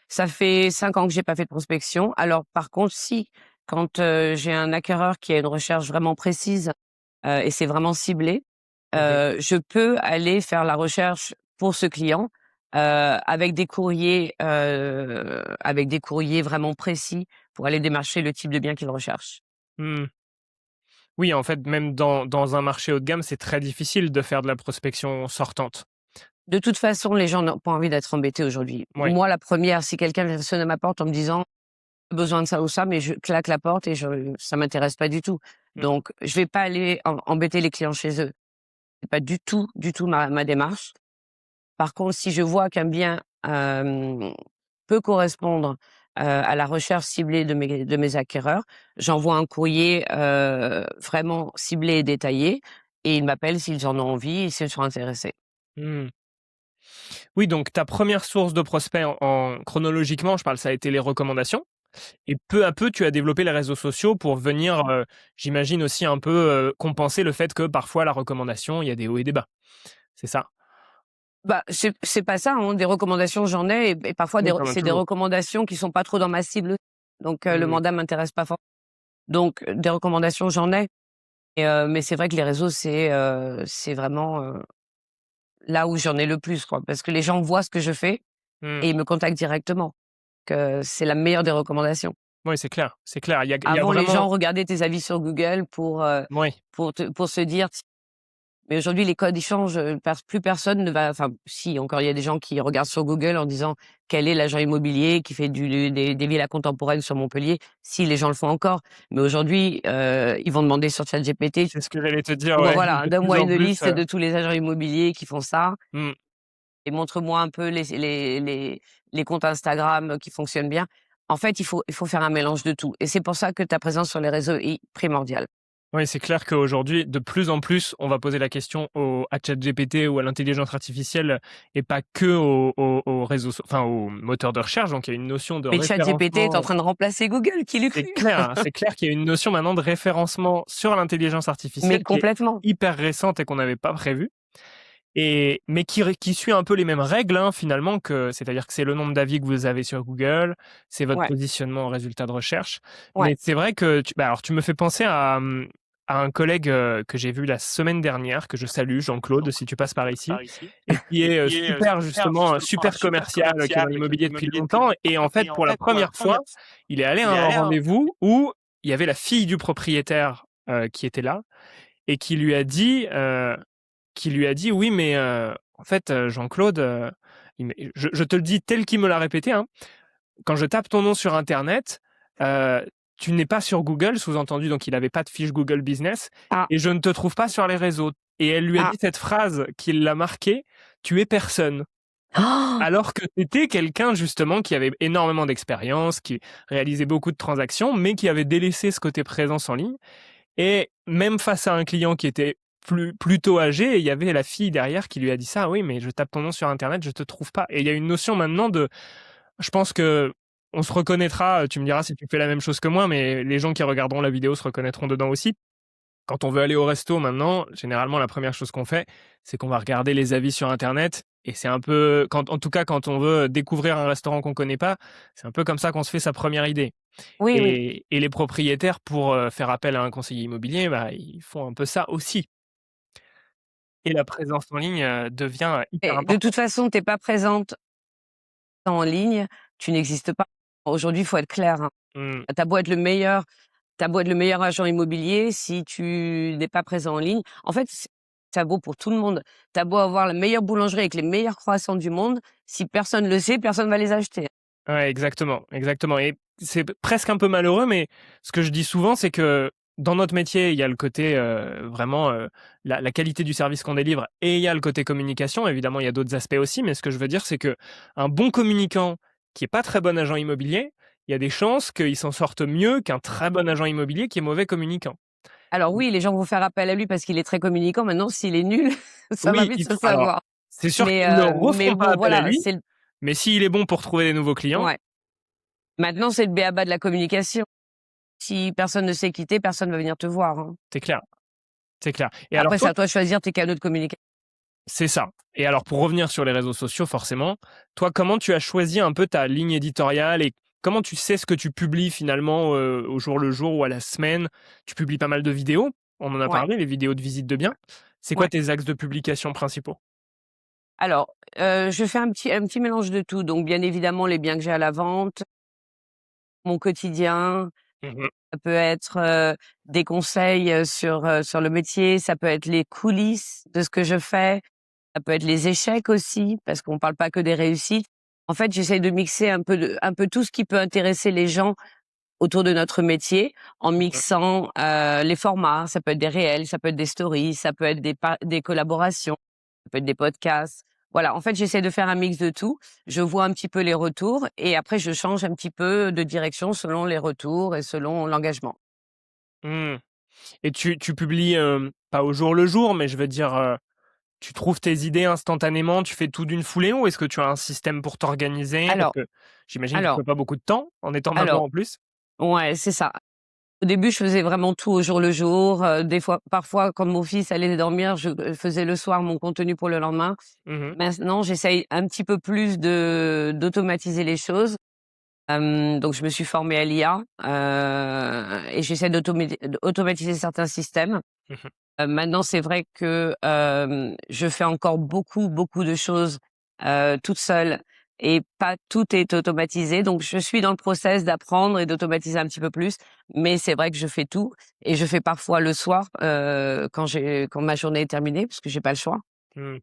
ça fait 5 ans que j'ai pas fait de prospection. Alors par contre, si, quand, j'ai un acquéreur qui a une recherche vraiment précise, et c'est vraiment ciblé, mmh. je peux aller faire la recherche pour ce client, avec des courriers vraiment précis pour aller démarcher le type de bien qu'il recherche. Mmh. Oui, en fait, même dans un marché haut de gamme, c'est très difficile de faire de la prospection sortante. De toute façon, les gens n'ont pas envie d'être embêtés aujourd'hui. Oui. Moi, la première, si quelqu'un vient sonner à ma porte en me disant: «Besoin de ça ou ça», mais je claque la porte et ça m'intéresse pas du tout. Mmh. Donc je vais pas aller embêter les clients chez eux. C'est pas du tout ma démarche. Par contre, si je vois qu'un bien, peut correspondre, à la recherche ciblée de mes acquéreurs, j'envoie un courrier, vraiment ciblé et détaillé et ils m'appellent s'ils en ont envie et s'ils sont intéressés. Mmh. Oui, donc ta première source de prospects chronologiquement, je parle, ça a été les recommandations et peu à peu, tu as développé les réseaux sociaux pour venir, j'imagine aussi un peu, compenser le fait que parfois la recommandation, il y a des hauts et des bas. C'est ça? Bah, c'est pas ça, hein, des recommandations, j'en ai et parfois Oui, comme c'est des toujours. recommandations qui sont pas trop dans ma cible. Donc le Mmh. mandat m'intéresse pas forcément. Donc des recommandations, j'en ai mais c'est vrai que les réseaux, c'est vraiment, là où j'en ai le plus, quoi. Parce que les gens voient ce que je fais Mmh. et ils me contactent directement. Que c'est la meilleure des recommandations. Oui, c'est clair, c'est clair. Il y a Avant, les vraiment gens regardaient tes avis sur Google oui, pour se dire mais aujourd'hui, les codes, ils changent, plus personne ne va enfin si, encore il y a des gens qui regardent sur Google en disant: «Quel est l'agent immobilier qui fait des villas contemporaines sur Montpellier?» Si, les gens le font encore, mais aujourd'hui, ils vont demander sur ChatGPT: c'est ce que j'allais te dire, «Bon ouais, voilà, de plus donne-moi en une plus, liste de tous les agents immobiliers qui font ça mmh. et montre-moi un peu les comptes Instagram qui fonctionnent bien». En fait, il faut faire un mélange de tout et c'est pour ça que ta présence sur les réseaux est primordiale. Oui, c'est clair qu'aujourd'hui, de plus en plus, on va poser la question à ChatGPT ou à l'intelligence artificielle et pas que aux réseaux enfin, aux moteurs de recherche. Donc il y a une notion de Mais ChatGPT est en référencement. train de remplacer Google, qui l'eût cru? C'est clair qu'il y a une notion maintenant de référencement sur l'intelligence Mais artificielle qui est complètement. hyper récente et qu'on n'avait pas prévue mais qui suit un peu les mêmes règles, hein, finalement, c'est-à-dire que c'est le nombre d'avis que vous avez sur Google, c'est votre Ouais, positionnement en résultat de recherche. ouais. Mais c'est vrai que alors tu me fais penser à un collègue, que j'ai vu la semaine dernière, que je salue, Jean-Claude, si tu passes par ici et qui est, super justement, super commercial, qui est dans l'immobilier depuis longtemps et en fait, pour la première fois, il est allé à un rendez-vous où il y avait la fille du propriétaire, qui était là et qui lui a dit: «Oui, mais en fait, Jean-Claude, je te le dis tel qu'il me l'a répété, hein, quand je tape ton nom sur internet, heu, tu n'es pas sur Google», sous-entendu donc il avait pas de fiche Google Business Ah, «et je ne te trouve pas sur les réseaux» et elle lui a ah. dit cette phrase qui l'a marqué: «Tu es personne». Oh! Alors que c'était quelqu'un justement qui avait énormément d'expérience, qui réalisait beaucoup de transactions, mais qui avait délaissé ce côté présence en ligne et même face à un client qui était plutôt âgé, il y avait la fille derrière qui lui a dit ça: «Oui, mais je tape ton nom sur internet, je te trouve pas» et il y a une notion maintenant de je pense qu'on se reconnaîtra, tu me diras si tu fais la même chose que moi, mais les gens qui regarderont la vidéo se reconnaîtront dedans aussi. Quand on veut aller au resto maintenant, généralement la première chose qu'on fait, c'est qu'on va regarder les avis sur internet et c'est un peu en tout cas quand on veut découvrir un restaurant qu'on connaît pas, c'est un peu comme ça qu'on se fait sa première idée. Oui, oui. Et les propriétaires pour, faire appel à un conseiller immobilier, bah, ils font un peu ça aussi et la présence en ligne, devient, hyper Et de toute importante. façon, tu es pas présente en ligne, tu n'existes pas. Aujourd'hui, il faut être clair, hein. Mmh. Tu beau être le meilleur tu beau être le meilleur agent immobilier, si tu n'es pas présent en ligne en fait, ça vaut pour tout le monde. Tu beau avoir la meilleure boulangerie avec les meilleurs croissants du monde, si personne le sait, personne va les acheter. Ouais, exactement, exactement et c'est presque un peu malheureux, mais ce que je dis souvent, c'est que dans notre métier, il y a le côté, vraiment, la qualité du service qu'on délivre et il y a le côté communication. Évidemment, il y a d'autres aspects aussi, mais ce que je veux dire, c'est que un bon communicant qui est pas très bon agent immobilier, il y a des chances qu'il s'en sorte mieux qu'un très bon agent immobilier qui est mauvais communicant. Alors oui, les gens vont faire appel à lui parce qu'il est très communicant. Maintenant, s'il est nul, ça va Oui, vite il se faut alors, savoir. c'est sûr qu'ils ne Mais referont pas bon, appel à voilà, lui, mais s'il est bon pour trouver des nouveaux clients, ouais. Maintenant, c'est le b.a-ba de la communication. Si personne ne sait quitter, personne va venir te voir, hein. c'est clair, c'est clair et alors Après, c'est toi à toi de choisir tes canaux de communication. c'est ça et alors pour revenir sur les réseaux sociaux forcément, toi comment tu as choisi un peu ta ligne éditoriale et comment tu sais ce que tu publies finalement, au jour le jour ou à la semaine? Tu publies pas mal de vidéos, on en a Ouais, parlé, les vidéos de visite de biens. C'est quoi ouais. tes axes de publication principaux? Alors, je fais un petit mélange de tout. Donc bien évidemment, les biens que j'ai à la vente, mon quotidien, Mmh. Ça peut être, des conseils, sur le métier, ça peut être les coulisses de ce que je fais, ça peut être les échecs aussi, parce qu'on parle pas que des réussites. En fait, j'essaie de mixer un peu tout ce qui peut intéresser les gens autour de notre métier, en Mmh. mixant, les formats. Ça peut être des réels, ça peut être des stories, ça peut être des collaborations, ça peut être des podcasts. Voilà, en fait, j'essaie de faire un mix de tout. Je vois un petit peu les retours et après je change un petit peu de direction selon les retours et selon l'engagement. Mmh. Et tu publies, pas au jour le jour, mais je veux dire, tu trouves tes idées instantanément, tu fais tout d'une foulée ou est-ce que tu as un système pour t'organiser? Parce Alors que j'imagine que tu alors as pas beaucoup de temps en étant maman alors, en plus? ouais, c'est ça. Au début, je faisais vraiment tout au jour le jour, des fois parfois quand mon fils allait dormir, je faisais le soir mon contenu pour le lendemain. Mmh. Maintenant, j'essaye un petit peu plus de d'automatiser les choses. Donc je me suis formée à l'IA, et j'essaie d'automatiser certains systèmes. Mmh. Maintenant, c'est vrai que, je fais encore beaucoup, beaucoup de choses, toute seule et pas tout est automatisé. Donc je suis dans le process d'apprendre et d'automatiser un petit peu plus, mais c'est vrai que je fais tout et je fais parfois le soir, quand ma journée est terminée parce que j'ai pas le choix. Mmh.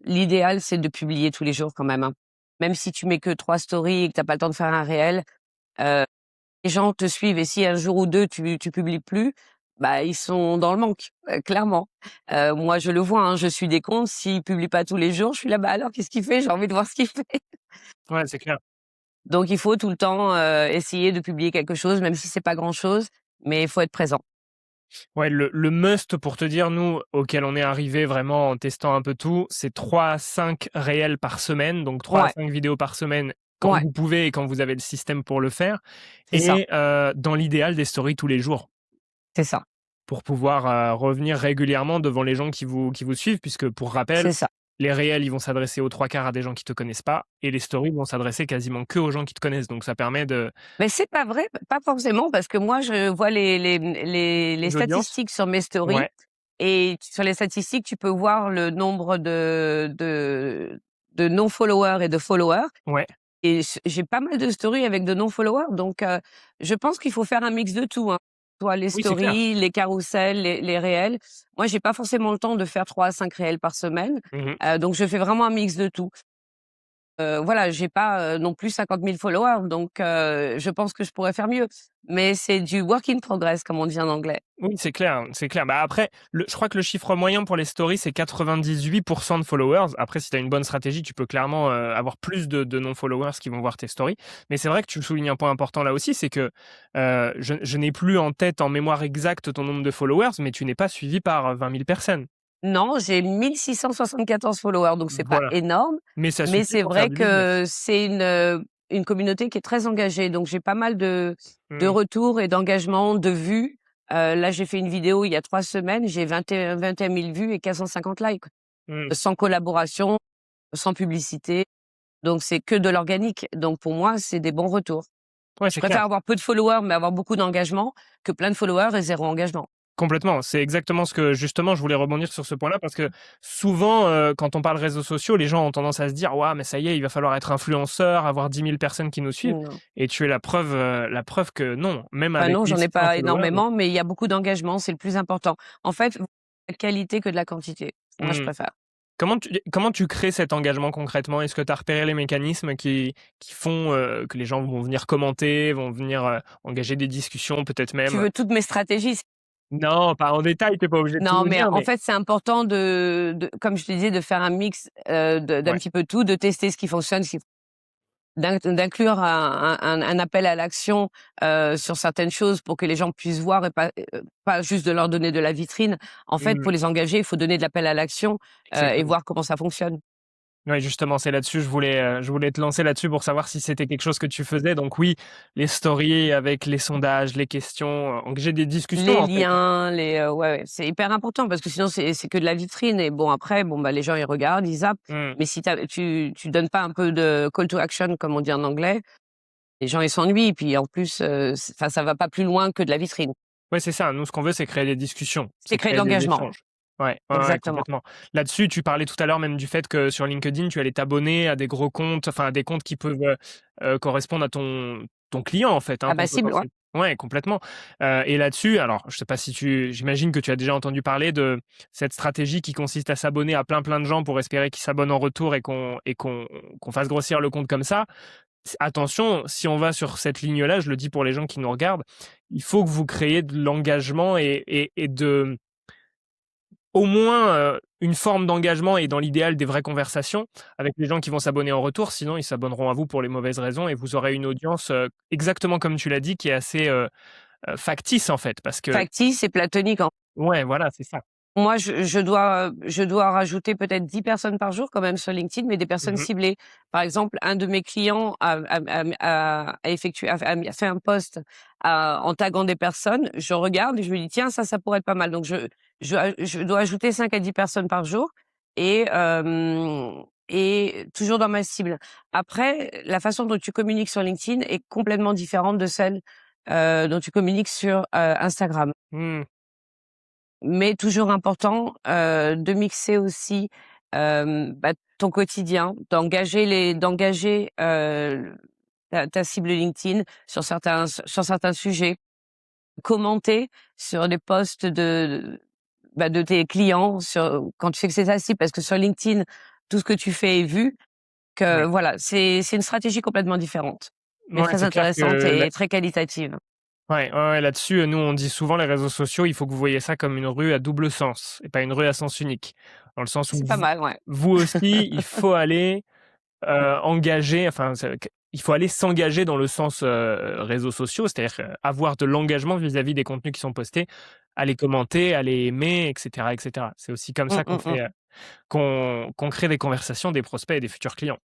L'idéal, c'est de publier tous les jours quand même, hein. Même si tu mets que 3 stories et que tu as pas le temps de faire un réel, heu, les gens te suivent et si un jour ou 2 tu publies plus, bah, ils sont dans le manque, clairement. Moi, je le vois, hein, je suis des comptes, s'ils publient pas tous les jours, je suis là: «Bah, alors qu'est-ce qu'il fait? J'ai envie de voir ce qu'il fait». Ouais, c'est clair. Donc il faut tout le temps, essayer de publier quelque chose, même si c'est pas grand-chose, mais il faut être présent. Ouais, le must pour te dire, nous, auquel on est arrivé vraiment en testant un peu tout, c'est 3 à 5 réels par semaine, donc 3 à Ouais, 5 vidéos par semaine quand ouais, vous pouvez et quand vous avez le système pour le faire c'est ça, et dans l'idéal des stories tous les jours c'est ça, pour pouvoir, revenir régulièrement devant les gens qui vous suivent puisque pour rappel, c'est ça. les réels, ils vont s'adresser aux 3 quarts à des gens qui te connaissent pas et les stories vont s'adresser quasiment que aux gens qui te connaissent, donc ça permet de Mais c'est pas vrai, pas forcément parce que moi je vois les les audiences? statistiques sur mes stories Ouais, et sur les statistiques, tu peux voir le nombre de non followers et de followers ouais, et j'ai pas mal de stories avec de non followers donc je pense qu'il faut faire un mix de tout, hein. Soit les oui, c'est clair. stories, les carousels, les réels. Moi, j'ai pas forcément le temps de faire 3 à 5 réels par semaine, Mmh. donc je fais vraiment un mix de tout. Voilà, j'ai pas, non plus 50 000 followers, donc je pense que je pourrais faire mieux. Mais c'est du work in progress, comme on dit en anglais. Oui, c'est clair, c'est clair. Bah, après, je crois que le chiffre moyen pour les stories, c'est 98 de followers. Après, si tu as une bonne stratégie, tu peux clairement, avoir plus de non-followers qui vont voir tes stories. Mais c'est vrai que tu soulignes un point important là aussi, c'est que, je n'ai plus en tête, en mémoire exacte ton nombre de followers, mais tu n'es pas suivi par, 20 000 personnes. Non, j'ai 1 674 followers, donc c'est pas Voilà, énorme, mais ça mais suffit c'est pour faire vrai du que business. c'est une communauté qui est très engagée, donc j'ai pas mal de Mmh, retours et d'engagements, de vues. Là, j'ai fait une vidéo il y a 3 semaines, j'ai 21 000 vues et 450 likes, mmh. sans collaboration, sans publicité, donc c'est que de l'organique. Donc pour moi, c'est des bons retours. Ouais, Je c'est clair. préfère avoir peu de followers, mais avoir beaucoup d'engagement, que plein de followers et zéro engagement. Complètement, c'est exactement ce que justement je voulais rebondir sur ce point-là parce que souvent, quand on parle réseaux sociaux, les gens ont tendance à se dire: «Waouh, mais ça y est, il va falloir être influenceur, avoir 10 000 personnes qui nous suivent» Non. et tu es la preuve que non, même Bah, avec non, j'en ai 1 600 pas followers. énormément, mais il y a beaucoup d'engagement, c'est le plus important. En fait, la qualité que de la quantité. Moi, je Mmh. préfère. Comment tu crées cet engagement concrètement? Est-ce que tu as repéré les mécanismes qui font, que les gens vont venir commenter, vont venir, engager des discussions peut-être Tu même? veux toutes mes stratégies? Non, pas en détail, tu es pas obligé de tout Non, nous mais dire, en mais fait, c'est important comme je te disais, de faire un mix, d'un ouais, petit peu tout, de tester ce qui fonctionne, d'inclure un appel à l'action, sur certaines choses pour que les gens puissent voir et pas juste de leur donner de la vitrine. En fait, mmh, pour les engager, il faut donner de l'appel à l'action, et exactement. voir comment ça fonctionne. Ouais, justement, c'est là-dessus, je voulais te lancer là-dessus pour savoir si c'était quelque chose que tu faisais. Donc oui, les stories avec les sondages, les questions, engager des discussions Les en fait, hein. liens, ouais, ouais, c'est hyper important parce que sinon c'est que de la vitrine et bon après, bon, bah, les gens ils regardent, ils zappent, Mmh. mais si tu donnes pas un peu de call to action comme on dit en anglais, les gens ils s'ennuient puis en plus, enfin ça va pas plus loin que de la vitrine. Ouais, c'est ça. Nous, ce qu'on veut, c'est créer des discussions, C'est c'est créer de créer des l'engagement. échanges. Ouais, ouais, ouais, Exactement. complètement. Là-dessus, tu parlais tout à l'heure même du fait que sur LinkedIn, tu allais t'abonner à des gros comptes, enfin à des comptes qui peuvent, correspondre à ton client en fait, Ah ton bah, cible, ouais. potentiel. Ouais, complètement. Et là-dessus, alors je sais pas si j'imagine que tu as déjà entendu parler de cette stratégie qui consiste à s'abonner à plein de gens pour espérer qu'ils s'abonnent en retour et qu'on fasse grossir le compte comme ça. Attention, si on va sur cette ligne-là, je le dis pour les gens qui nous regardent, il faut que vous créiez de l'engagement et de au moins, une forme d'engagement et dans l'idéal des vraies conversations avec les gens qui vont s'abonner en retour, sinon ils s'abonneront à vous pour les mauvaises raisons et vous aurez une audience, exactement comme tu l'as dit, qui est assez, factice en fait. Parce que Factice et platonique. ouais, voilà, c'est ça. Moi, je dois rajouter peut-être 10 personnes par jour quand même sur LinkedIn, mais des personnes Mmh. ciblées. Par exemple, un de mes clients a fait un post en taguant des personnes. Je regarde et je me dis: «Tiens, ça pourrait être pas mal». Donc je dois ajouter 5 à 10 personnes par jour et toujours dans ma cible. Après, la façon dont tu communiques sur LinkedIn est complètement différente de celle, dont tu communiques sur, Instagram. Mmh. Mais toujours important, de mixer aussi, ton quotidien, d'engager, ta cible LinkedIn sur certains sujets, commenter sur les posts de tes clients quand tu sais que c'est ta cible, parce que sur LinkedIn, tout ce que tu fais est vu, que Ouais. voilà, c'est une stratégie complètement différente, mais Ouais, très c'est clair intéressante que et très qualitative. ouais, là-dessus, nous, on dit souvent les réseaux sociaux, il faut que vous voyez ça comme une rue à double sens et pas une rue à sens unique. Dans le sens où C'est pas mal, ouais. vous aussi, il faut aller, engager, enfin, il faut aller s'engager dans le sens, réseaux sociaux, c'est-à-dire, avoir de l'engagement vis-à-vis des contenus qui sont postés, aller commenter, aller aimer, et cetera, et cetera. C'est aussi comme Mmh, ça qu'on mmh mh. fait, qu'on crée des conversations, des prospects et des futurs clients.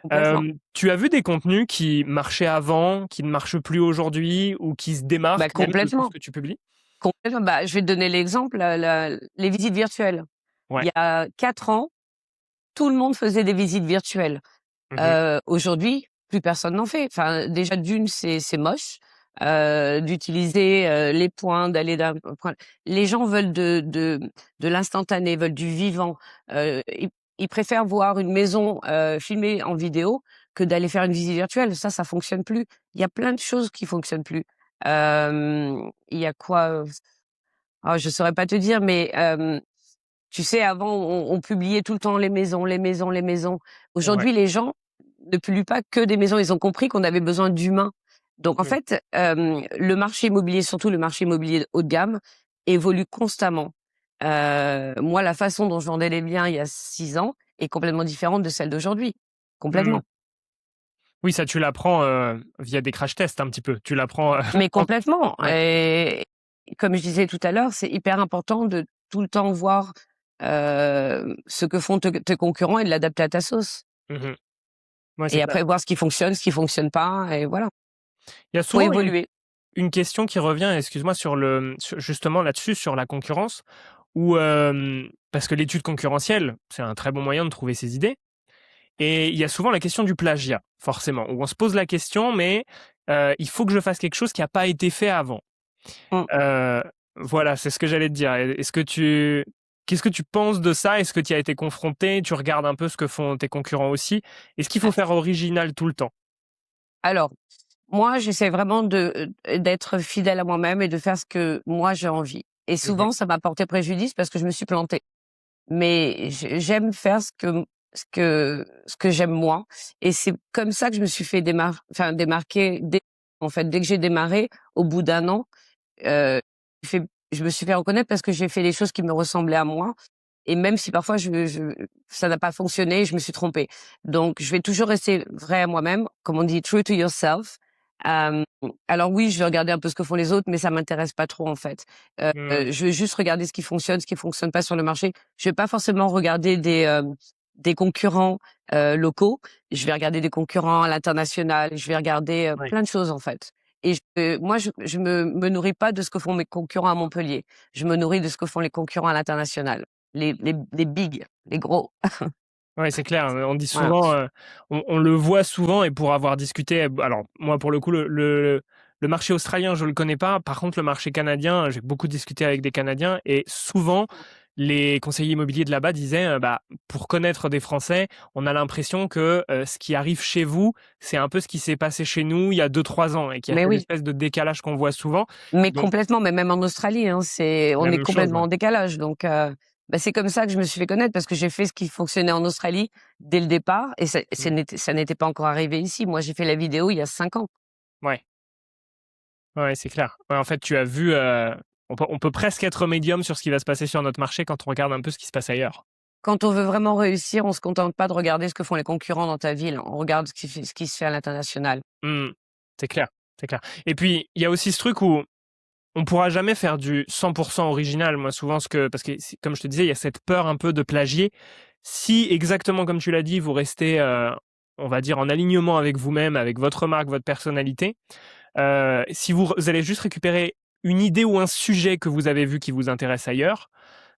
Complètement. Tu as vu des contenus qui marchaient avant, qui ne marchent plus aujourd'hui ou qui se Bah, démarquent même de tout ce complètement. que tu publies? Complètement, bah, je vais te donner l'exemple, les visites virtuelles. Ouais. Il y a 4 ans, tout le monde faisait des visites virtuelles. Mmh. Aujourd'hui, plus personne n'en fait. Enfin, déjà d'une, c'est moche, d'utiliser, les points, d'aller d'un point, les gens veulent de l'instantané, veulent du vivant. Ils préfèrent voir une maison, filmée en vidéo que d'aller faire une visite virtuelle. Ça fonctionne plus. Il y a plein de choses qui fonctionnent plus. Il y a quoi, je saurais pas te dire, mais tu sais, avant, on publiait tout le temps les maisons, les maisons, les maisons. Ouais. Aujourd'hui, les gens ne publient pas que des maisons. Ils ont compris qu'on avait besoin d'humains. Donc, en Mmh. fait, le marché immobilier, surtout le marché immobilier haut de gamme, évolue constamment. Moi, la façon dont je vendais les biens il y a 6 ans est complètement différente de celle d'aujourd'hui. Mmh. Complètement. Oui, ça, tu l'apprends, via des crash tests un petit peu. Tu l'apprends, Mais en complètement. ouais. Et comme je disais tout à l'heure, c'est hyper important de tout le temps voir, ce que font tes concurrents et de l'adapter à ta sauce. Mmh. Ouais, c'est Et clair. après voir ce qui fonctionne pas et voilà, Il y a pour souvent évoluer. une question qui revient, excuse-moi, justement là-dessus, sur la concurrence ou, parce que l'étude concurrentielle, c'est un très bon moyen de trouver ses idées. Et il y a souvent la question du plagiat, forcément, où on se pose la question, mais il faut que je fasse quelque chose qui a pas été fait avant. Mmh. Heu, voilà, c'est ce que j'allais te dire. Qu'est-ce que tu penses de ça? Est-ce que tu y as été confronté? Tu regardes un peu ce que font tes concurrents aussi? Est-ce qu'il faut A faire original tout le temps? alors, moi, j'essaie vraiment d'être fidèle à moi-même et de faire ce que moi j'ai envie. Et Mmh. souvent, ça m'a porté préjudice parce que je me suis plantée. Mais j'aime faire ce que j'aime moi, et c'est comme ça que je me suis fait démarquer dès que j'ai démarré, au bout d'un an. Heu, j'ai je me suis fait reconnaître parce que j'ai fait des choses qui me ressemblaient à moi, et même si parfois ça n'a pas fonctionné, je me suis trompée. Donc je vais toujours rester vraie à moi-même, comme on dit: «True to yourself». Hem, alors oui, je vais regarder un peu ce que font les autres, mais ça m'intéresse pas trop, en fait. Mmh. Je vais juste regarder ce qui fonctionne pas sur le marché. Je vais pas forcément regarder des concurrents, locaux. Je vais regarder des concurrents à l'international. Je vais regarder, Ouais. plein de choses, en fait. Et moi, je me nourris pas de ce que font mes concurrents à Montpellier. Je me nourris de ce que font les concurrents à l'international. Les big, les gros. Ouais, c'est clair, on dit Voilà. souvent, on le voit souvent et pour avoir discuté, alors moi pour le coup le marché australien je le connais pas. Par contre le marché canadien, j'ai beaucoup discuté avec des Canadiens et souvent les conseillers immobiliers de là-bas disaient, bah, pour connaître des Français, on a l'impression que ce qui arrive chez vous, c'est un peu ce qui s'est passé chez nous il y a 2-3 ans et qu'il y a Mais cette oui, espèce de décalage qu'on voit souvent. mais Donc, complètement, mais même en Australie, hein, la on est même chose, complètement ouais. en décalage. Donc, bah, c'est comme ça que je me suis fait connaître parce que j'ai fait ce qui fonctionnait en Australie dès le départ et Mm. ça n'était pas encore arrivé ici. Moi, j'ai fait la vidéo il y a 5 ans. Ouais, ouais, c'est clair. Ouais, en fait, tu as vu, on peut presque être médium sur ce qui va se passer sur notre marché quand on regarde un peu ce qui se passe ailleurs. Quand on veut vraiment réussir, on se contente pas de regarder ce que font les concurrents dans ta ville, on regarde ce qui se fait à l'international. Mm. C'est clair, c'est clair. Et puis, il y a aussi ce truc où on pourra jamais faire du 100% original. Moi, souvent, parce que, comme je te disais, il y a cette peur un peu de plagier. Si, exactement comme tu l'as dit, vous restez, on va dire, en alignement avec vous-même, avec votre marque, votre personnalité, si vous allez juste récupérer une idée ou un sujet que vous avez vu qui vous intéresse ailleurs,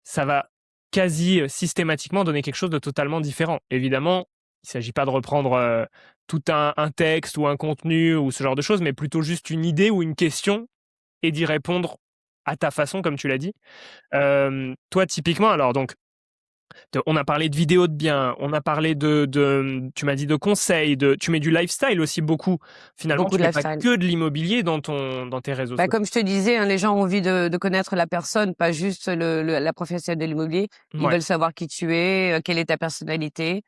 ça va quasi systématiquement donner quelque chose de totalement différent. Évidemment, il ne s'agit pas de reprendre tout un texte ou un contenu ou ce genre de choses, mais plutôt juste une idée ou une question et d'y répondre à ta façon, comme tu l'as dit. Toi, typiquement, alors donc, on a parlé de vidéos de biens, on a parlé tu m'as dit de conseils, tu mets du lifestyle aussi beaucoup. Finalement, Beaucoup tu de fais pas lifestyle. que de l'immobilier dans tes réseaux Bah, sociaux. comme je te disais, hein, les gens ont envie de connaître la personne, pas juste la professionnelle de l'immobilier. Ils Ouais. veulent savoir qui tu es, quelle est ta personnalité.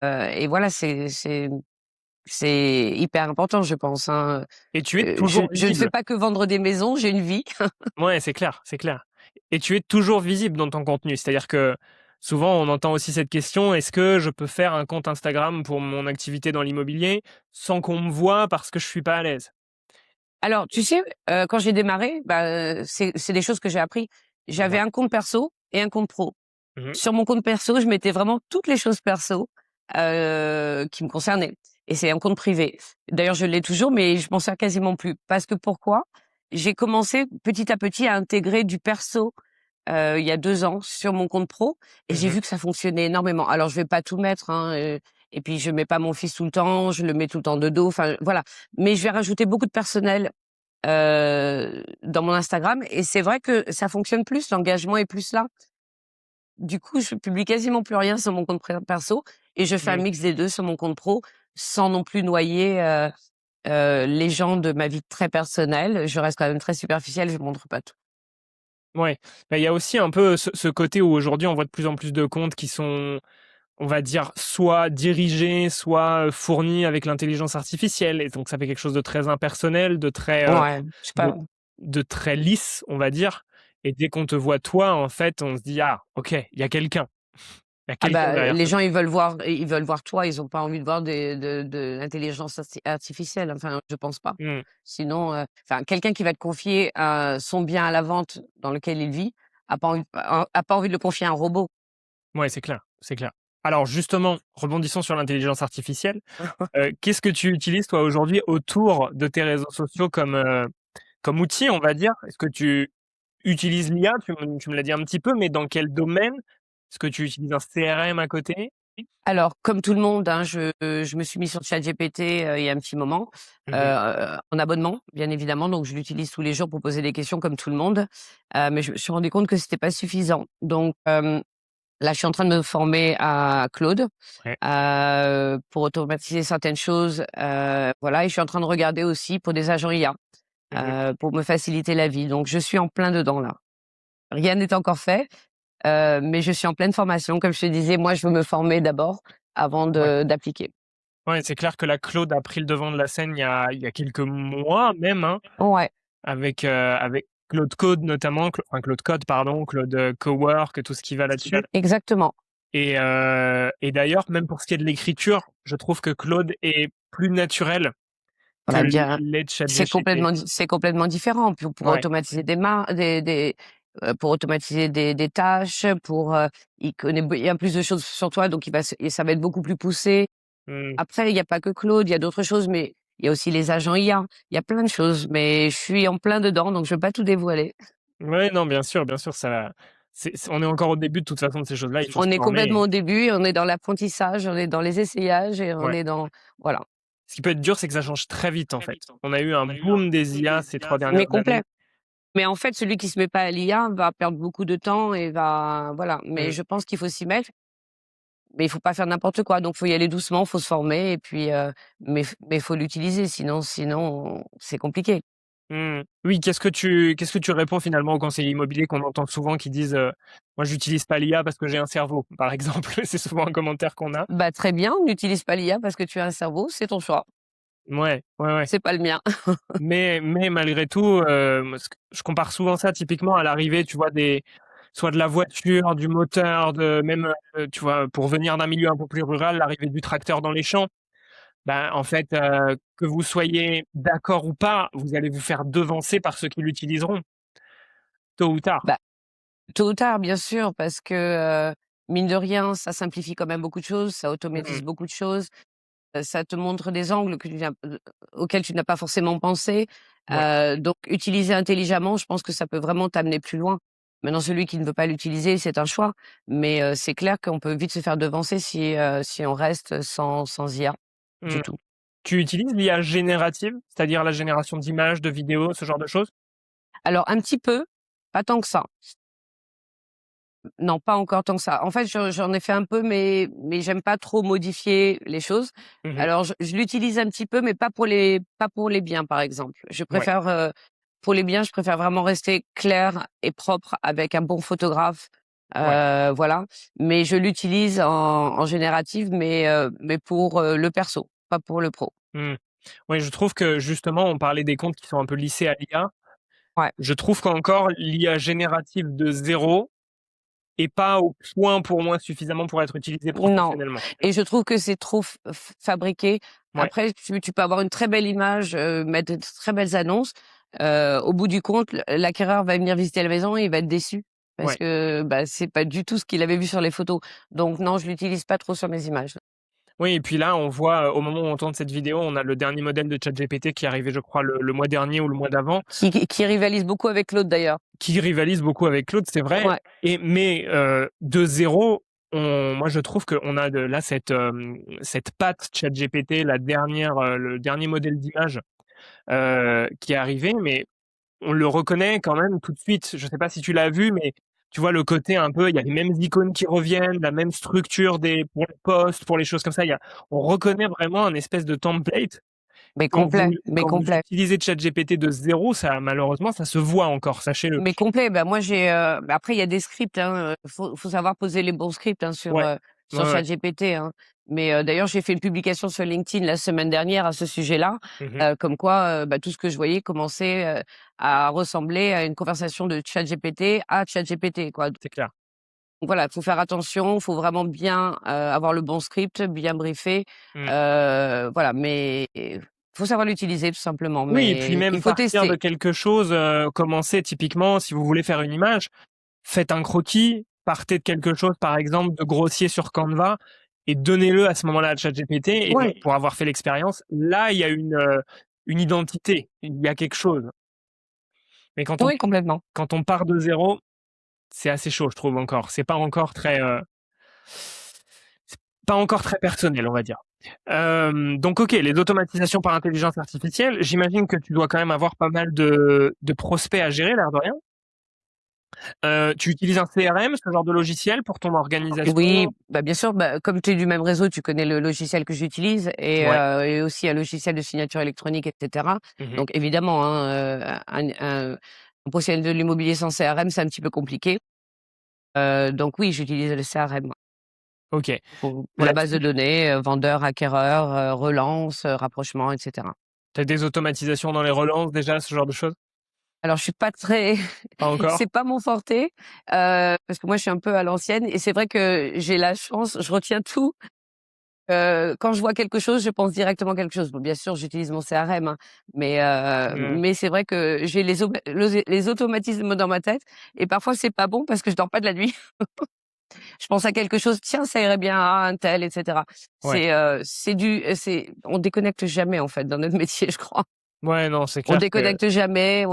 Et voilà, c'est hyper important, je pense, hein. Et tu es toujours Je ne fais visible. pas que vendre des maisons, j'ai une vie. Ouais, c'est clair, c'est clair. Et tu es toujours visible dans ton contenu. C'est-à-dire que souvent, on entend aussi cette question, est-ce que je peux faire un compte Instagram pour mon activité dans l'immobilier sans qu'on me voie parce que je suis pas à l'aise? Alors, tu sais, quand j'ai démarré, bah, c'est des choses que j'ai appris. J'avais Ouais. un compte perso et un compte pro. Mmh. Sur mon compte perso, je mettais vraiment toutes les choses perso, qui me concernaient et c'est un compte privé. D'ailleurs, je l'ai toujours, mais je m'en sers quasiment plus. Parce que pourquoi? J'ai commencé petit à petit à intégrer du perso, il y a 2 ans sur mon compte pro et j'ai Mmh. vu que ça fonctionnait énormément. Alors je vais pas tout mettre, hein, et puis je mets pas mon fils tout le temps, je le mets tout le temps de dos, enfin voilà. Mais je vais rajouter beaucoup de personnel, dans mon Instagram et c'est vrai que ça fonctionne plus, l'engagement est plus là. Du coup, je publie quasiment plus rien sur mon compte perso et je fais un Mmh. mix des 2 sur mon compte pro, sans non plus noyer, les gens de ma vie très personnelle. Je reste quand même très superficielle, je montre pas tout. Ouais. Bah, il y a aussi un peu ce côté où aujourd'hui on voit de plus en plus de comptes qui sont, on va dire, soit dirigés, soit, fournis avec l'intelligence artificielle et donc ça fait quelque chose de très impersonnel, Ouais, je sais de pas. de très lisse, on va dire et dès qu'on te voit toi, en fait, on se dit: «Ah OK, il y a quelqu'un. Il y a Ah quelqu'un bah, derrière les ce gens, truc». ils veulent voir toi, ils ont pas envie de voir de l'intelligence artificielle, enfin, je pense pas. Mmh. Sinon, enfin, quelqu'un qui va te confier, son bien à la vente dans lequel il vit, a pas envie de le confier à un robot. Ouais, c'est clair, c'est clair. Alors justement, rebondissons sur l'intelligence artificielle. Qu'est-ce que tu utilises toi aujourd'hui autour de tes réseaux sociaux comme outil, on va dire? Est-ce que tu utilises l'IA? Tu me l'as dit un petit peu, mais dans quel domaine? Est-ce que tu utilises un CRM à côté? Alors, comme tout le monde, hein, je me suis mis sur ChatGPT, il y a un petit moment, Mmh. en abonnement, bien évidemment, donc je l'utilise tous les jours pour poser des questions comme tout le monde, mais je me suis rendu compte que c'était pas suffisant. Donc, là, je suis en train de me former à Claude, Ouais. pour automatiser certaines choses, voilà et je suis en train de regarder aussi pour des agents IA, Mmh. pour me faciliter la vie. Donc je suis en plein dedans là. Rien n'est encore fait, mais je suis en pleine formation. Comme je te disais, moi, je veux me former d'abord avant Ouais. de d'appliquer. Ouais, c'est clair que la Claude a pris le devant de la scène il y a quelques mois même, hein, Ouais, avec Claude Code notamment, Claude Code pardon, Claude, Cowork, tout ce qui va là-dessus. exactement. Et d'ailleurs, même pour ce qui est de l'écriture, je trouve que Claude est plus naturel que Bah, bien, l'est ChatGPT. c'est complètement différent. Pour Ouais. automatiser pour automatiser des tâches, il connaît bien plus de choses sur toi, donc et ça va être beaucoup plus poussé. Mmh. Après, il y a pas que Claude, il y a d'autres choses, mais il y a aussi les agents IA. Il y a plein de choses, mais je suis en plein dedans, donc je veux pas tout dévoiler. Ouais, non, bien sûr, ça on est encore au début de toute façon de ces choses-là, il faut se On est complètement former. au début, on est dans l'apprentissage, on est dans les essayages et on Ouais. est dans voilà. Ce qui peut être dur, c'est que ça change très vite, en fait. On a eu un boom des IA ces 3 Mais dernières années complet. Mais en fait, celui qui se met pas à l'IA va perdre beaucoup de temps et va voilà. Mais Mmh. je pense qu'il faut s'y mettre, mais il faut pas faire n'importe quoi. Donc faut y aller doucement, faut se former et puis, mais faut l'utiliser sinon c'est compliqué. Mmh. Oui, qu'est-ce que tu réponds finalement aux conseillers immobiliers qu'on entend souvent qui disent, «Moi j'utilise pas l'IA parce que j'ai un cerveau», par exemple? C'est souvent un commentaire qu'on a. Bah, très bien, n'utilise pas l'IA parce que tu as un cerveau, c'est ton choix, Ouais, ouais, ouais. c'est pas le mien. Mais malgré tout, moi ce que je compare souvent ça typiquement à l'arrivée, tu vois, des soit de la voiture, du moteur, de même, tu vois, pour venir d'un milieu un peu plus rural, l'arrivée du tracteur dans les champs. Ben, en fait, que vous soyez d'accord ou pas, vous allez vous faire devancer par ceux qui l'utiliseront, tôt ou tard. Bah, tôt ou tard, bien sûr, parce que, mine de rien, ça simplifie quand même beaucoup de choses, ça Mmh. automatise beaucoup de choses, ça te montre des angles que tu n'as auxquels tu n'as pas forcément pensé, Ouais. donc utiliser intelligemment, je pense que ça peut vraiment t'amener plus loin. Maintenant celui qui ne veut pas l'utiliser, c'est un choix, mais c'est clair qu'on peut vite se faire devancer si on reste sans IA du Mmh. tout. Tu utilises l'IA générative, c'est-à-dire la génération d'images, de vidéos, ce genre de choses? Alors un petit peu, pas tant que ça. Non, pas encore tant que ça. En fait, j'en ai fait un peu, mais j'aime pas trop modifier les choses. Mmh mh. Alors je l'utilise un petit peu, mais pas pour les biens, par exemple. Je Ouais. préfère, pour les biens, je préfère vraiment rester clair et propre avec un bon photographe, Ouais. voilà. Mais je l'utilise en générative, mais pour, le perso, pas pour le pro. Mmh. Ouais, je trouve que justement, on parlait des comptes qui sont un peu lissés à l'IA. Ouais. Je trouve qu'encore l'IA générative de zéro est pas au point pour moi suffisamment pour être utilisée Non, professionnellement. et je trouve que c'est trop fabriqué. Ouais, Après, tu peux avoir une très belle image, mettre de très belles annonces. Au bout du compte, l'acquéreur va venir visiter la maison et il va être déçu parce ouais. que, bah, c'est pas du tout ce qu'il avait vu sur les photos. Donc non, je l'utilise pas trop sur mes images. Oui et puis là, on voit, au moment où on tourne cette vidéo, on a le dernier modèle de ChatGPT qui est arrivé, je crois, le mois dernier ou le mois d'avant, Qui rivalise beaucoup avec l'autre d'ailleurs. qui rivalise beaucoup avec Claude, c'est vrai. Ouais, Mais de zéro, moi, je trouve qu'on a de là cette patte ChatGPT, le dernier modèle d'image, qui est arrivé, mais on le reconnaît quand même tout de suite. Je sais pas si tu l'as vu, mais tu vois le côté un peu, il y a les mêmes icônes qui reviennent, la même structure pour les posts, pour les choses comme ça. On reconnaît vraiment un espèce de template. mais Quand vous complet, mais quand vous complet. utilisez ChatGPT de zéro, ça malheureusement, ça se voit encore, sachez-le. Mais complet, bah, moi j'ai, bah, après il y a des scripts, hein, faut savoir poser les bons scripts, hein, Ouais. Ouais, sur ouais. ChatGPT, hein. Mais, d'ailleurs j'ai fait une publication sur LinkedIn la semaine dernière à ce sujet-là, Mmh. comme quoi, bah, tout ce que je voyais commençait, à ressembler à une conversation de ChatGPT à ChatGPT, quoi. Donc C'est clair. voilà, faut faire attention, faut vraiment bien, avoir le bon script, bien briefer, Mmh. voilà, mais faut savoir l'utiliser tout simplement, Oui et puis mais il même faut partir de tester. quelque chose, commencer typiquement si vous voulez faire une image, faites un croquis, partez de quelque chose par exemple de grossier sur Canva et donnez-le à ce moment-là à ChatGPT et Ouais, pour avoir fait l'expérience, là il y a une identité, il y a quelque chose. Mais oui complètement. quand on part de zéro, c'est assez chaud je trouve encore. C'est pas encore très personnel, on va dire. Donc OK, les automatisations par intelligence artificielle, j'imagine que tu dois quand même avoir pas mal de prospects à gérer, l'air de rien. Tu utilises un CRM, ce genre de logiciel pour ton Oui, organisation? bah, bien sûr, bah, comme tu es du même réseau, tu connais le logiciel que j'utilise Ouais. et aussi un logiciel de signature électronique et cetera. Mmh mh. Donc évidemment, hein, un professionnel de l'immobilier sans CRM, c'est un petit peu compliqué. Donc oui, j'utilise le CRM OK. pour la base de Là-dessus, données, vendeur, acquéreur, relance, rapprochement et cetera. tu as des automatisations dans les relances déjà, ce genre de choses? Alors je suis pas très Pas encore? c'est pas mon forté, parce que moi je suis un peu à l'ancienne et c'est vrai que j'ai la chance, je retiens tout. Quand je vois quelque chose, je pense directement à quelque chose. Bon, bien sûr, j'utilise mon CRM, hein, Mmh. mais c'est vrai que j'ai les automatismes dans ma tête et parfois c'est pas bon parce que je dors pas de la nuit. Je pense à quelque chose: «Tiens, ça irait bien à un tel» et cetera. Ouais. C'est on déconnecte jamais en fait dans notre métier, je crois. Ouais, non, c'est On clair que déconnecte jamais,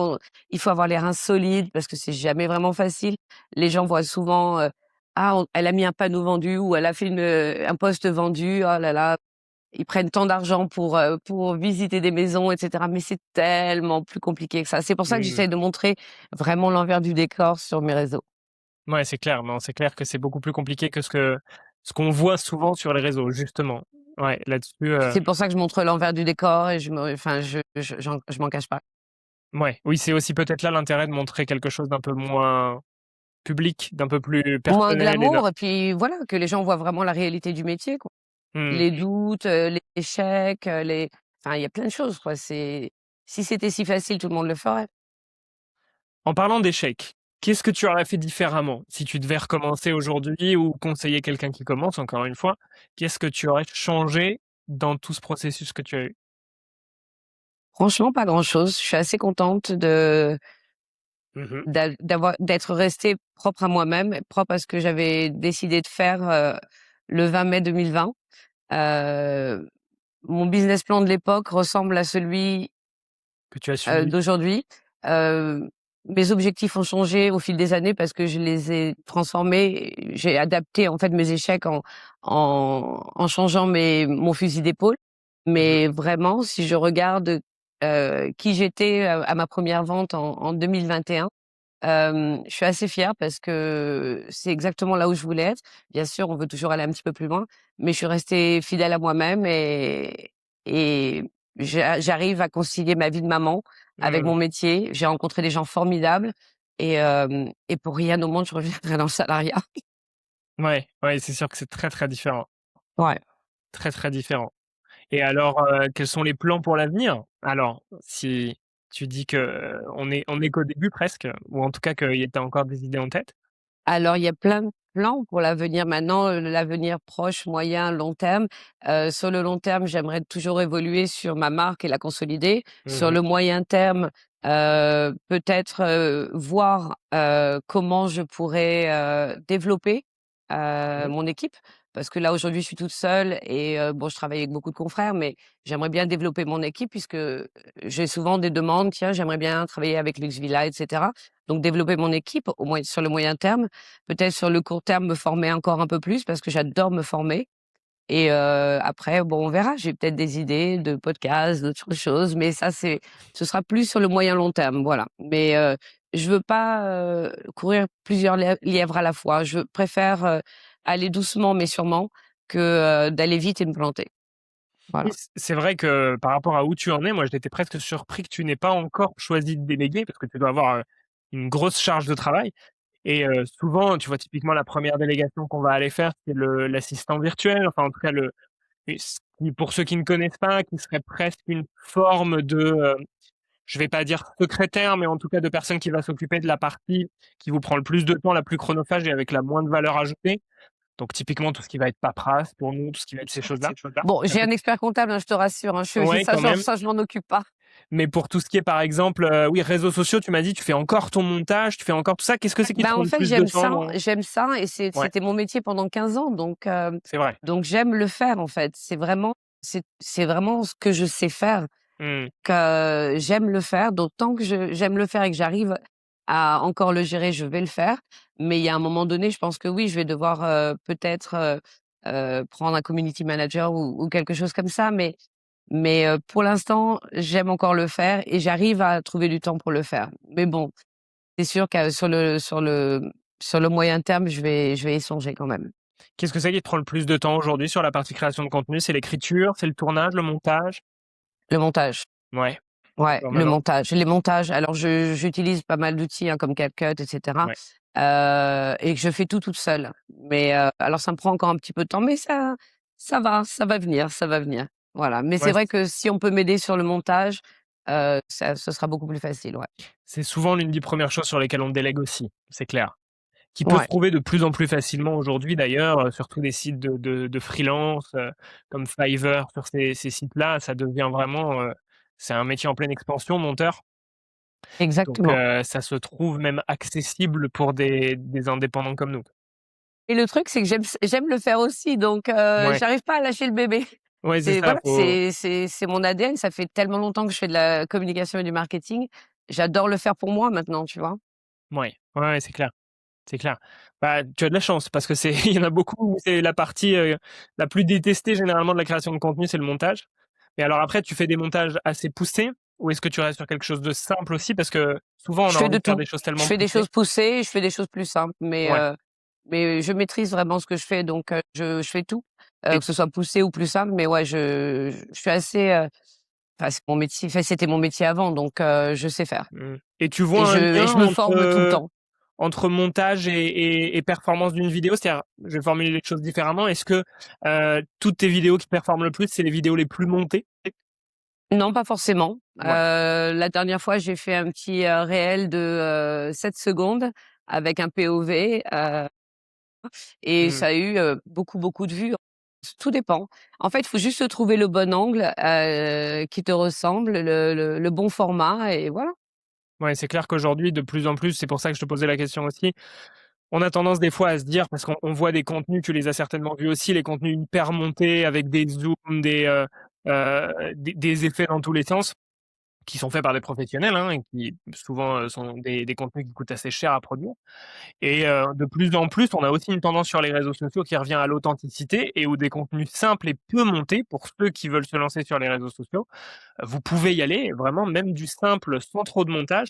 il faut avoir les reins solides parce que c'est jamais vraiment facile. Les gens voient souvent, «Ah, elle a mis un panneau vendu» ou «Elle a fait un post vendu, oh là là». ils prennent tant d'argent pour visiter des maisons, et cetera. Mais c'est tellement plus compliqué que ça. C'est pour ça que Mmh. j'essaie de montrer vraiment l'envers du décor sur mes réseaux. Ouais, c'est clair. Non, c'est clair que c'est beaucoup plus compliqué que ce qu'on voit souvent sur les réseaux, justement. Ouais, là-dessus, C'est pour ça que je montre l'envers du décor et enfin, je m'en cache pas. ouais, oui, c'est aussi peut-être là l'intérêt de montrer quelque chose d'un peu moins public, d'un peu plus Moins personnel et d'un glamour et puis voilà, que les gens voient vraiment la réalité du métier, quoi. mmh. Les doutes, les échecs, enfin, il y a plein de choses, quoi. Si c'était si facile, tout le monde le ferait. En parlant d'échecs, qu'est-ce que tu aurais fait différemment si tu devais recommencer aujourd'hui ou conseiller quelqu'un qui commence, encore une fois? Qu'est-ce que tu aurais changé dans tout ce processus que tu as eu? Franchement, pas grand-chose. Je suis assez contente Mmh. d'être restée propre à moi-même, propre à ce que j'avais décidé de faire, le 20 mai 2020. Heu, Mon business plan de l'époque ressemble à celui, Que tu as suivi? d'aujourd'hui. Heu, Mes objectifs ont changé au fil des années parce que je les ai transformés. J'ai adapté, en fait, mes échecs en changeant mon fusil d'épaule. Mmh. Mais vraiment, si je regarde, qui j'étais, à ma première vente en 2021. Je suis assez fière parce que c'est exactement là où je voulais être. Bien sûr, on veut toujours aller un petit peu plus loin, mais je suis restée fidèle à moi-même et j'arrive à concilier ma vie de maman avec Mmh. mon métier. J'ai rencontré des gens formidables et pour rien au monde, je reviendrai dans le salariat. Ouais, ouais, c'est sûr que c'est très, très différent. Ouais. Très, très différent. Et alors, quels sont les plans pour l'avenir? Alors, si tu dis que, on est qu'au début presque, ou en tout cas que tu as encore des idées en tête? Alors, il y a plein de plans pour l'avenir maintenant, l'avenir proche, moyen, long terme. Sur le long terme, j'aimerais toujours évoluer sur ma marque et la consolider. Sur Mmh. le moyen terme, peut-être, voir, comment je pourrais, développer, Mmh. mon équipe. Parce que là, aujourd'hui, je suis toute seule et bon, je travaille avec beaucoup de confrères, mais j'aimerais bien développer mon équipe puisque, j'ai souvent des demandes: «Tiens, j'aimerais bien travailler avec Luxvilla» et cetera. Donc développer mon équipe, au moins sur le moyen terme. Peut-être sur le court terme, me former encore un peu plus parce que j'adore me former et après bon, on verra. J'ai peut-être des idées de podcasts, d'autres choses, mais ça ce sera plus sur le moyen long terme, voilà. Mais je veux pas, courir plusieurs lièvres à la fois. Je préfère, aller doucement mais sûrement que, d'aller vite et me planter. Oui, Voilà. c'est vrai que par rapport à où tu en es, moi j'étais presque surpris que tu n'aies pas encore choisi de déléguer parce que tu dois avoir, une grosse charge de travail et souvent, tu vois, typiquement la première délégation qu'on va aller faire, c'est l'assistant virtuel, enfin en tout cas le et ce qui pour ceux qui ne connaissent pas, qui serait presque une forme de, je vais pas dire secrétaire, mais en tout cas de personne qui va s'occuper de la partie qui vous prend le plus de temps, la plus chronophage et avec la moins de valeur ajoutée. Donc typiquement tout ce qui va être paperasse pour nous, tout ce qui va être ces choses-là. Bon, j'ai un expert comptable, hein, je te rassure, hein, Ouais, quand même. ça je m'en occupe pas. Mais pour tout ce qui est par exemple, oui, réseaux sociaux, tu m'as dit, tu fais encore ton montage, tu fais encore tout ça. Qu'est-ce que c'est qui te Ben, prend en le fait, plus de temps dans j'aime ça et ouais, c'était mon métier pendant 15 ans c'est vrai. donc j'aime le faire, en fait. C'est vraiment ce que je sais faire, Mmh. que j'aime le faire, donc tant que j'aime le faire et que j'arrive à encore le gérer, je vais le faire. Mais il y a un moment donné, je pense que oui, je vais devoir, peut-être, prendre un community manager ou quelque chose comme ça, mais pour l'instant, j'aime encore le faire et j'arrive à trouver du temps pour le faire. Mais bon, c'est sûr que sur le moyen terme, je vais y songer quand même. Qu'est-ce que c'est qui te prend le plus de temps aujourd'hui sur la partie création de contenu? C'est l'écriture, c'est le tournage, le montage? Le montage, Ouais, ouais, d'accord, le maintenant montage. Les montages, alors j'utilise pas mal d'outils, hein, comme CapCut et cetera, ouais. et que je fais tout toute seule. Mais alors ça me prend encore un petit peu de temps, mais ça va venir, ça va venir. Voilà, mais c'est Ouais, vrai que si on peut m'aider sur le montage, ça ce sera beaucoup plus facile, ouais. c'est souvent l'une des premières choses sur lesquelles on délègue aussi, c'est clair. Qui peut se Ouais, trouver de plus en plus facilement aujourd'hui d'ailleurs, sur tous les sites de freelance, comme Fiverr, sur ces sites-là, ça devient vraiment, c'est un métier en pleine expansion, monteur. Donc exactement. ça se trouve même accessible pour des indépendants comme nous. Et le truc, c'est que j'aime le faire aussi, donc Ouais, j'arrive pas à lâcher le bébé. ouais, c'est C'est ça, voilà, faut c'est mon ADN, ça fait tellement longtemps que je fais de la communication et du marketing. J'adore le faire pour moi maintenant, tu vois? ouais, ouais, ouais, c'est clair. c'est clair. Bah, tu as de la chance parce que c'est il y en a beaucoup où c'est la partie, la plus détestée généralement de la création de contenu, c'est le montage. Mais alors après, tu fais des montages assez poussés ou est-ce que tu restes sur quelque chose de simple aussi? Parce que souvent, on Je a fais envie de de faire tout. des choses Je tellement fais des poussées. choses poussées, je fais des choses plus simples, Ouais. mais je maîtrise vraiment ce que je fais, donc je fais tout, Et que ce soit poussé ou plus simple, mais ouais, je suis assez, enfin, c'est mon métier, enfin, c'était mon métier avant, donc je sais faire et tu et vois un lien je me forme tout le temps. entre montage et performance d'une vidéo? C'est-à-dire, je vais formuler les choses différemment. Est-ce que, toutes tes vidéos qui performent le plus, c'est les vidéos les plus montées? Non, pas forcément. Ouais. La dernière fois, j'ai fait un petit, réel de, 7 secondes avec un POV, et Mmh. ça a eu, beaucoup, beaucoup de vues. Tout dépend. En fait, il faut juste trouver le bon angle, qui te ressemble, le bon format et voilà. Ouais, c'est clair qu'aujourd'hui, de plus en plus, c'est pour ça que je te posais la question aussi, on a tendance des fois à se dire, parce qu'on voit des contenus, tu les as certainement vus aussi, les contenus hyper montés avec des zooms, des effets dans tous les sens, qui sont faits par des professionnels, hein, et qui souvent, sont des contenus qui coûtent assez cher à produire. Et de plus en plus, on a aussi une tendance sur les réseaux sociaux qui revient à l'authenticité et où des contenus simples et peu montés, pour ceux qui veulent se lancer sur les réseaux sociaux, vous pouvez y aller, vraiment même du simple sans trop de montage,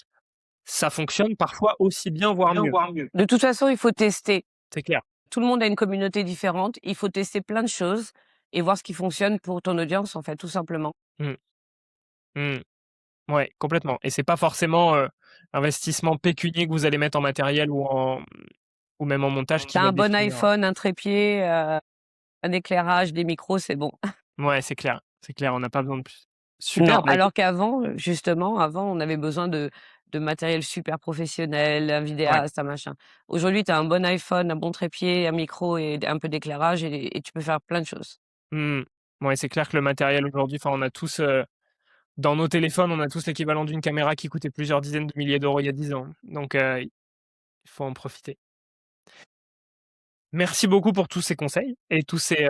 ça fonctionne parfois aussi bien, voire mieux. De toute façon, il faut tester. C'est clair. Tout le monde a une communauté différente. Il faut tester plein de choses et voir ce qui fonctionne pour ton audience, en fait, tout simplement. Mmh. Mmh. Ouais, complètement et c'est pas forcément, investissement pécunier que vous allez mettre en matériel ou même en montage Tu qui as va un bon définir. iPhone, un trépied, un éclairage, des micros, c'est bon. Ouais, c'est clair, on n'a pas besoin de plus. Non, Super, bah, écoute alors qu'avant, justement, avant, on avait besoin de matériel super professionnel, un ouais. vidéaste, un machin. Aujourd'hui, tu as un bon iPhone, un bon trépied, un micro et un peu d'éclairage et tu peux faire plein de choses. Mmh. Ouais, c'est clair que le matériel aujourd'hui, enfin, on a tous, dans nos téléphones, on a tous l'équivalent d'une caméra qui coûtait plusieurs dizaines de milliers d'euros il y a 10 ans. Donc, il faut en profiter. Merci beaucoup pour tous ces conseils et tous ces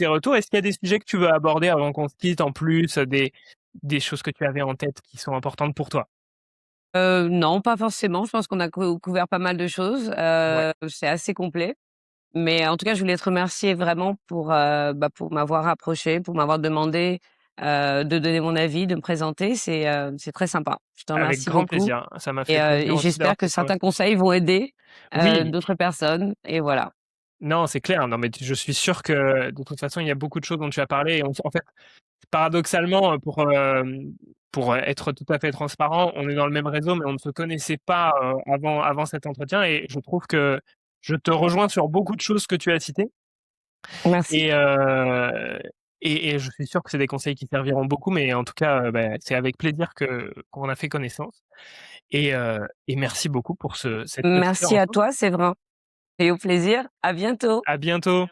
retours. Est-ce qu'il y a des sujets que tu veux aborder avant qu'on se quitte, en plus, des choses que tu avais en tête qui sont importantes pour toi? Non, pas forcément. Je pense qu'on a couvert pas mal de choses. Ouais, C'est assez complet. Mais en tout cas, je voulais te remercier vraiment pour m'avoir approché, pour m'avoir demandé, de donner mon avis, de me présenter. C'est très sympa. Je te avec remercie grand beaucoup plaisir. Ça m'a fait plaisir et aussi d'avoir j'espère que tes certains conseils vont aider, oui, d'autres personnes et voilà. non, c'est clair. Non, mais je suis sûr que de toute façon, il y a beaucoup de choses dont tu as parlé et en fait, paradoxalement, pour être tout à fait transparent, on est dans le même réseau, mais on ne se connaissait pas, avant cet entretien et je trouve que je te rejoins sur beaucoup de choses que tu as citées Merci. et heu et je suis sûr que c'est des conseils qui serviront beaucoup, mais en tout cas, bah, c'est avec plaisir que qu'on a fait connaissance et merci beaucoup pour cette petite heure Merci à ensemble. toi, c'est vrai et au plaisir. À bientôt. À bientôt.